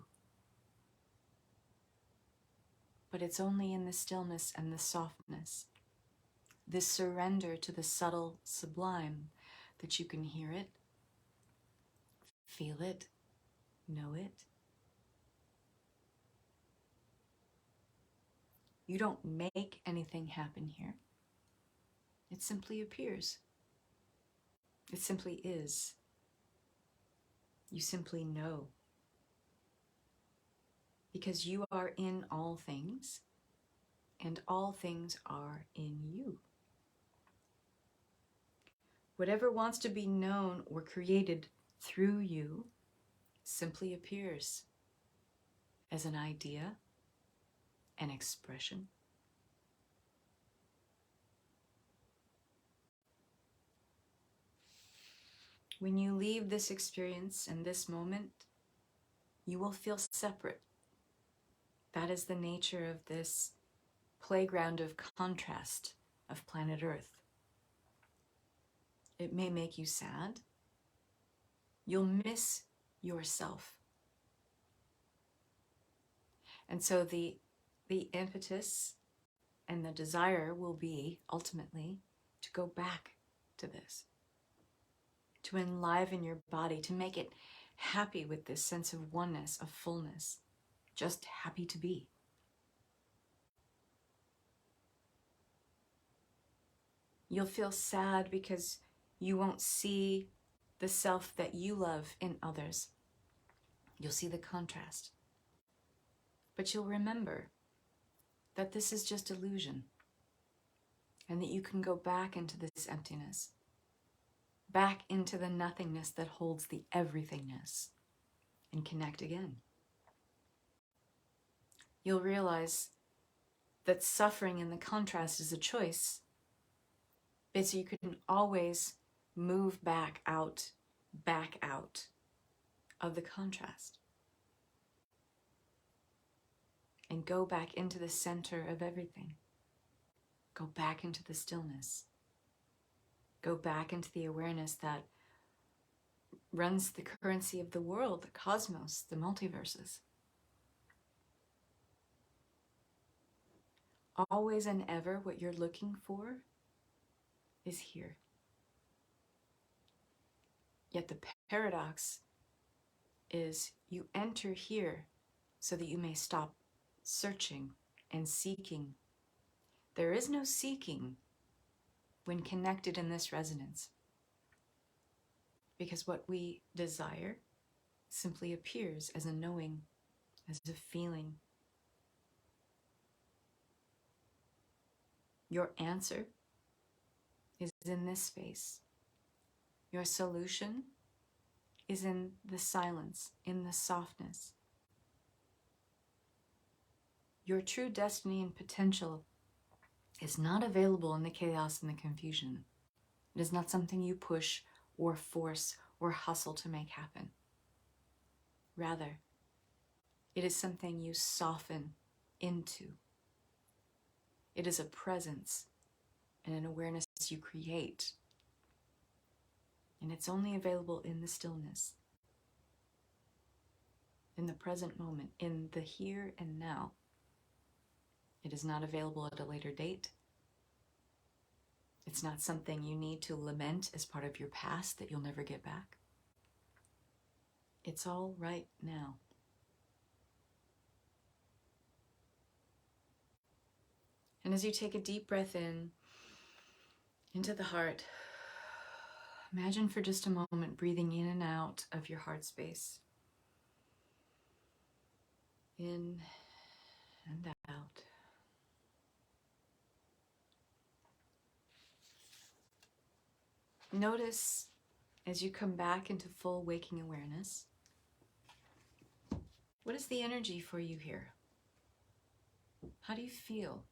but it's only in the stillness and the softness, this surrender to the subtle sublime, that you can hear it, feel it, know it. You don't make anything happen here. It simply appears. It simply is. You simply know. Because you are in all things, and all things are in you. Whatever wants to be known or created through you simply appears as an idea, an expression. When you leave this experience and this moment, you will feel separate. That is the nature of this playground of contrast of planet Earth. It may make you sad. You'll miss yourself. And so the impetus and the desire will be ultimately to go back to this, to enliven your body, to make it happy with this sense of oneness, of fullness, just happy to be. You'll feel sad because you won't see the self that you love in others. You'll see the contrast. But you'll remember that this is just illusion, and that you can go back into this emptiness, back into the nothingness that holds the everythingness, and connect again. You'll realize that suffering in the contrast is a choice, but so you can always move back out of the contrast and go back into the center of everything. Go back into the stillness. Go back into the awareness that runs the currency of the world, the cosmos, the multiverses. Always and ever, what you're looking for is here. Yet the paradox is you enter here so that you may stop searching and seeking. There is no seeking when connected in this resonance, because what we desire simply appears as a knowing, as a feeling. Your answer is in this space. Your solution is in the silence, in the softness. Your true destiny and potential is not available in the chaos and the confusion. It is not something you push or force or hustle to make happen. Rather, it is something you soften into. It is a presence and an awareness you create. And it's only available in the stillness, in the present moment, in the here and now. It is not available at a later date. It's not something you need to lament as part of your past that you'll never get back. It's all right now. And as you take a deep breath in, into the heart, imagine for just a moment breathing in and out of your heart space. In and out. Notice as you come back into full waking awareness, what is the energy for you here? How do you feel?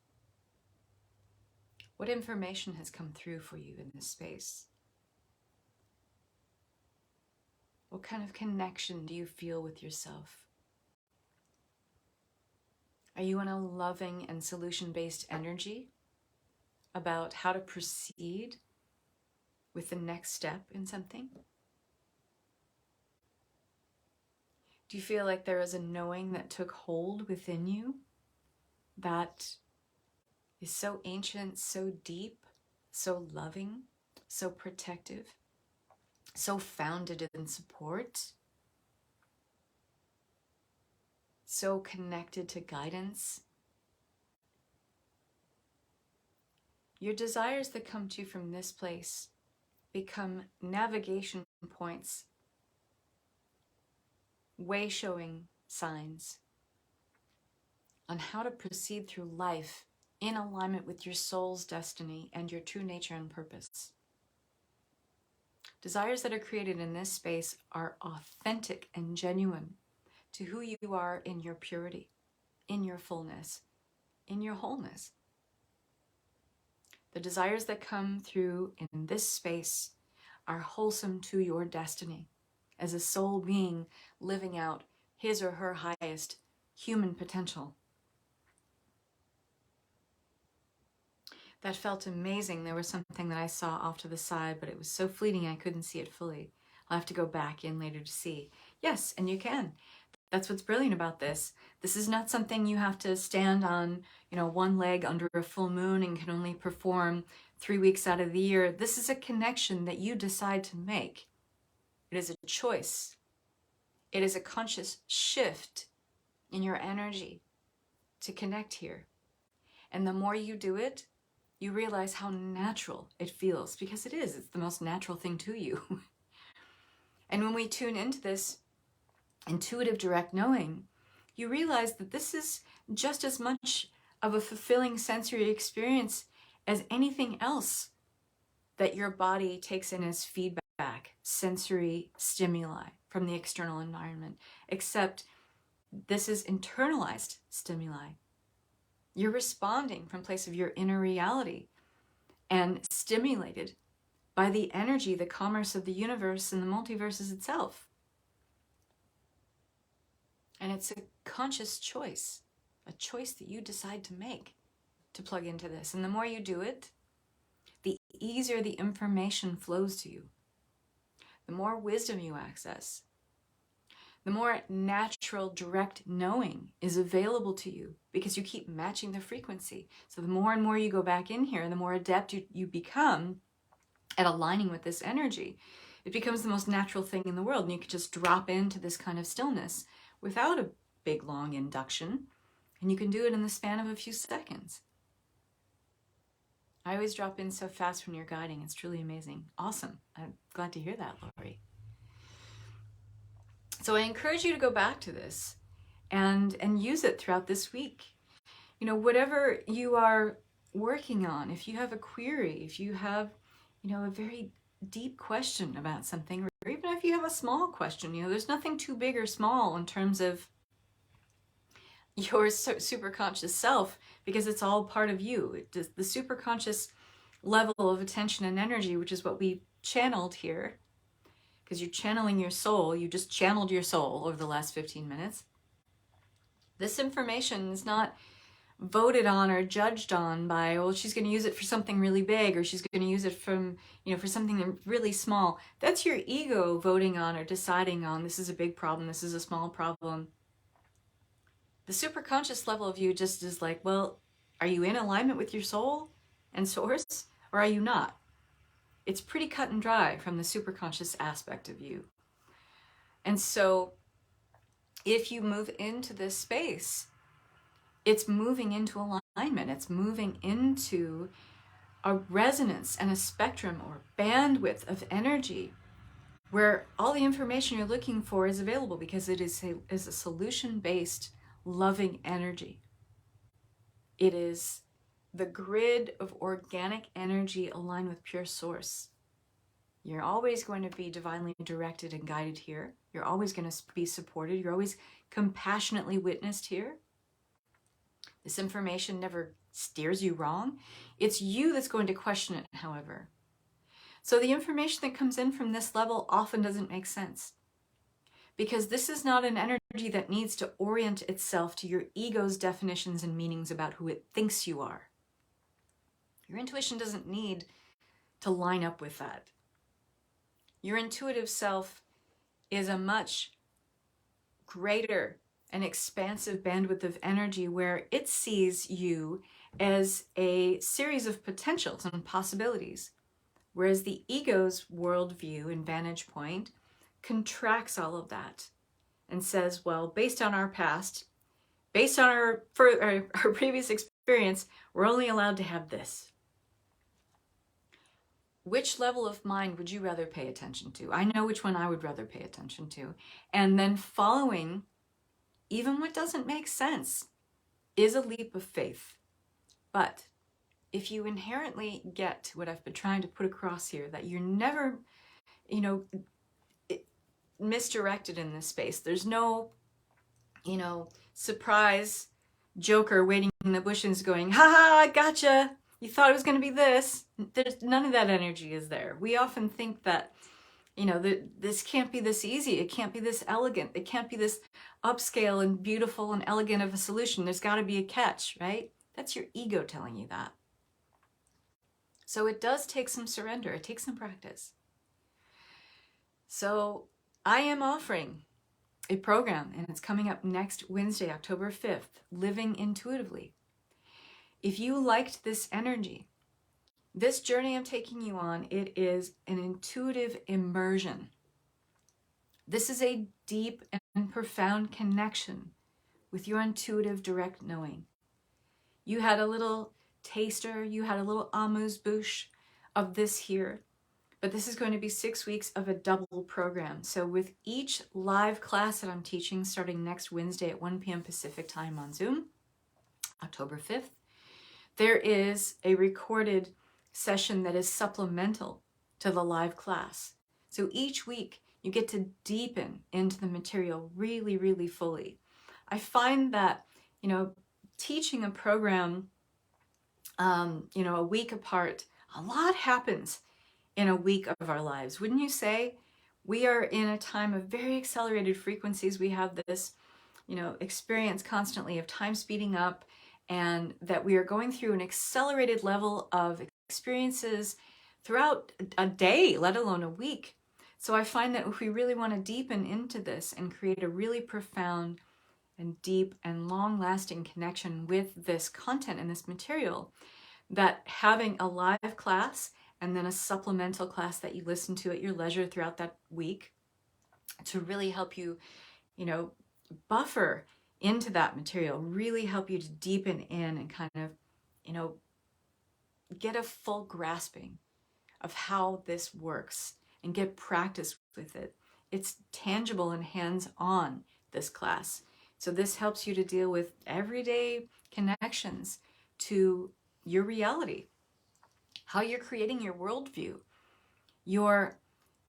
What information has come through for you in this space? What kind of connection do you feel with yourself? Are you in a loving and solution-based energy about how to proceed with the next step in something? Do you feel like there is a knowing that took hold within you that is so ancient, so deep, so loving, so protective, so founded in support, so connected to guidance? Your desires that come to you from this place become navigation points, way-showing signs on how to proceed through life in alignment with your soul's destiny and your true nature and purpose. Desires that are created in this space are authentic and genuine to who you are in your purity, in your fullness, in your wholeness. The desires that come through in this space are wholesome to your destiny as a soul being living out his or her highest human potential. That felt amazing. There was something that I saw off to the side, but it was so fleeting I couldn't see it fully. I'll have to go back in later to see. Yes, and you can. That's what's brilliant about this. This is not something you have to stand on, one leg under a full moon and can only perform 3 weeks out of the year. This is a connection that you decide to make. It is a choice. It is a conscious shift in your energy to connect here. And the more you do it, you realize how natural it feels, because it is. It's the most natural thing to you. And when we tune into this intuitive direct knowing, you realize that this is just as much of a fulfilling sensory experience as anything else that your body takes in as feedback, sensory stimuli from the external environment, except this is internalized stimuli. You're responding from a place of your inner reality and stimulated by the energy, the commerce of the universe and the multiverses itself. And it's a conscious choice, a choice that you decide to make to plug into this. And the more you do it, the easier the information flows to you, the more wisdom you access, the more natural, direct knowing is available to you because you keep matching the frequency. So the more and more you go back in here, the more adept you become at aligning with this energy. It becomes the most natural thing in the world, and you can just drop into this kind of stillness without a big, long induction, and you can do it in the span of a few seconds. I always drop in so fast when you're guiding. It's truly amazing. Awesome. I'm glad to hear that, Lori. So I encourage you to go back to this and use it throughout this week. Whatever you are working on, if you have a query, if you have, a very deep question about something, or even if you have a small question, there's nothing too big or small in terms of your superconscious self, because it's all part of you. The superconscious level of attention and energy, which is what we channeled here, because you're channeling your soul. You just channeled your soul over the last 15 minutes. This information is not voted on or judged on by, well, she's going to use it for something really big, or she's going to use it for something really small. That's your ego voting on or deciding on, this is a big problem, this is a small problem. The superconscious level of you just is like, well, are you in alignment with your soul and source, or are you not? It's pretty cut and dry from the superconscious aspect of you. And so if you move into this space, it's moving into alignment. It's moving into a resonance and a spectrum or bandwidth of energy where all the information you're looking for is available, because it is a solution-based, loving energy. It is the grid of organic energy aligned with pure source. You're always going to be divinely directed and guided here. You're always going to be supported. You're always compassionately witnessed here. This information never steers you wrong. It's you that's going to question it, however. So the information that comes in from this level often doesn't make sense, because this is not an energy that needs to orient itself to your ego's definitions and meanings about who it thinks you are. Your intuition doesn't need to line up with that. Your intuitive self is a much greater and expansive bandwidth of energy where it sees you as a series of potentials and possibilities, whereas the ego's worldview and vantage point contracts all of that and says, well, based on our past, based on our previous experience, we're only allowed to have this. Which level of mind would you rather pay attention to? I know which one I would rather pay attention to. And then following even what doesn't make sense is a leap of faith. But if you inherently get what I've been trying to put across here, that you're never, misdirected in this space. There's no, surprise joker waiting in the bushes going, ha ha, I gotcha. You thought it was going to be this. There's none of that energy is there. We often think that, this can't be this easy. It can't be this elegant. It can't be this upscale and beautiful and elegant of a solution. There's got to be a catch, right? That's your ego telling you that. So it does take some surrender. It takes some practice. So I am offering a program, and it's coming up next Wednesday, October 5th, Living Intuitively. If you liked this energy, this journey I'm taking you on, it is an intuitive immersion. This is a deep and profound connection with your intuitive direct knowing. You had a little taster, you had a little amuse-bouche of this here, but this is going to be 6 weeks of a double program. So with each live class that I'm teaching starting next Wednesday at 1 p.m. Pacific time on Zoom, October 5th, there is a recorded session that is supplemental to the live class. So each week you get to deepen into the material really, really fully. I find that, teaching a program, a week apart, a lot happens in a week of our lives. Wouldn't you say? We are in a time of very accelerated frequencies. We have this, experience constantly of time speeding up, and that we are going through an accelerated level of experiences throughout a day, let alone a week. So I find that if we really want to deepen into this and create a really profound and deep and long-lasting connection with this content and this material, that having a live class and then a supplemental class that you listen to at your leisure throughout that week to really help you, buffer into that material, really help you to deepen in and kind of, get a full grasping of how this works and get practice with it. It's tangible and hands-on, this class. So this helps you to deal with everyday connections to your reality, how you're creating your worldview, your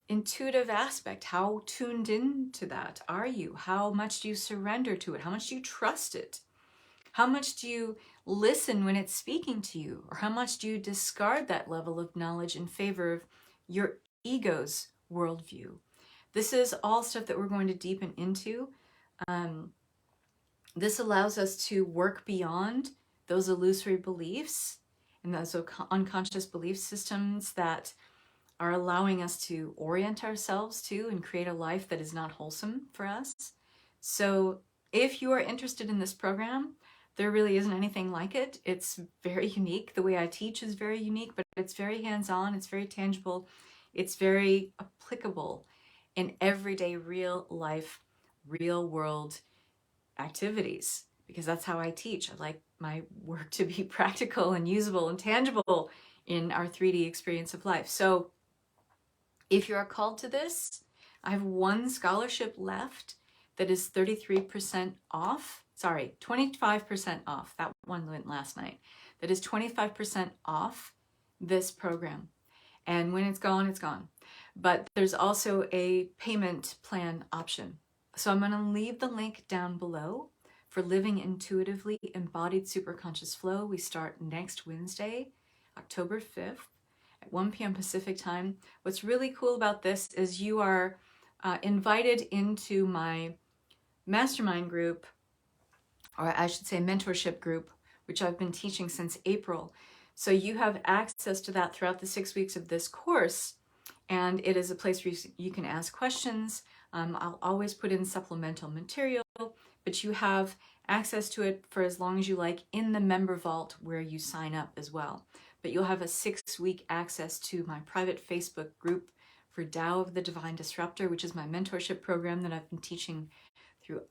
intuitive aspect, how tuned into that are you? How much do you surrender to it? How much do you trust it? How much do you listen when it's speaking to you? Or how much do you discard that level of knowledge in favor of your ego's worldview? This is all stuff that we're going to deepen into. This allows us to work beyond those illusory beliefs and those unconscious belief systems that are allowing us to orient ourselves to and create a life that is not wholesome for us. So if you are interested in this program, there really isn't anything like it. It's very unique. The way I teach is very unique, but it's very hands-on, it's very tangible, it's very applicable in everyday real life, real world activities, because that's how I teach. I like my work to be practical and usable and tangible in our 3D experience of life. So if you are called to this, I have one scholarship left that is 33% off. Sorry, 25% off. That one went last night. That is 25% off this program. And when it's gone, it's gone. But there's also a payment plan option. So I'm going to leave the link down below for Living Intuitively Embodied Superconscious Flow. We start next Wednesday, October 5th at 1 p.m. Pacific time. What's really cool about this is you are invited into my mastermind group, or I should say mentorship group, which I've been teaching since April. So you have access to that throughout the 6 weeks of this course. And it is a place where you can ask questions. I'll always put in supplemental material, but you have access to it for as long as you like in the member vault where you sign up as well. But you'll have a 6-week access to my private Facebook group for Tao of the Divine Disruptor, which is my mentorship program that I've been teaching through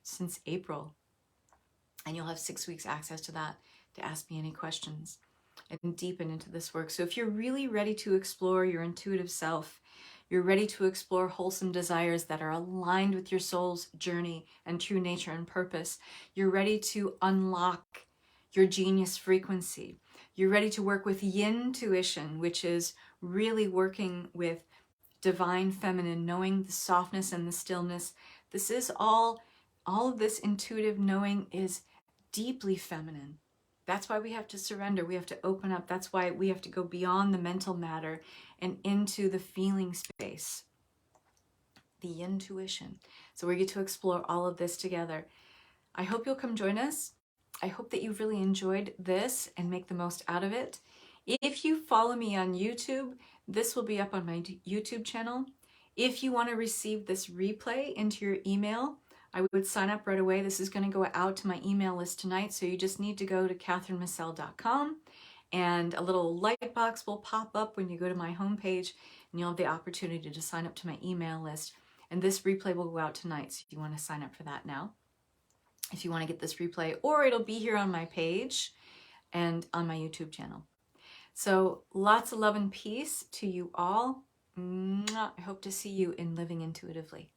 since April. And you'll have 6 weeks access to that to ask me any questions and deepen into this work. So if you're really ready to explore your intuitive self, you're ready to explore wholesome desires that are aligned with your soul's journey and true nature and purpose, you're ready to unlock your genius frequency, you're ready to work with yin tuition, which is really working with divine feminine, knowing the softness and the stillness. This is all of this intuitive knowing is deeply feminine. That's why we have to surrender. We have to open up. That's why we have to go beyond the mental matter and into the feeling space, the intuition. So we get to explore all of this together. I hope you'll come join us. I hope that you've really enjoyed this and make the most out of it. If you follow me on YouTube, this will be up on my YouTube channel. If you want to receive this replay into your email, I would sign up right away. This is going to go out to my email list tonight, so you just need to go to catherinemissel.com, and a little light box will pop up when you go to my homepage, and you'll have the opportunity to sign up to my email list. And this replay will go out tonight, so you want to sign up for that now if you want to get this replay, or it'll be here on my page and on my YouTube channel. So lots of love and peace to you all. I hope to see you in Living Intuitively.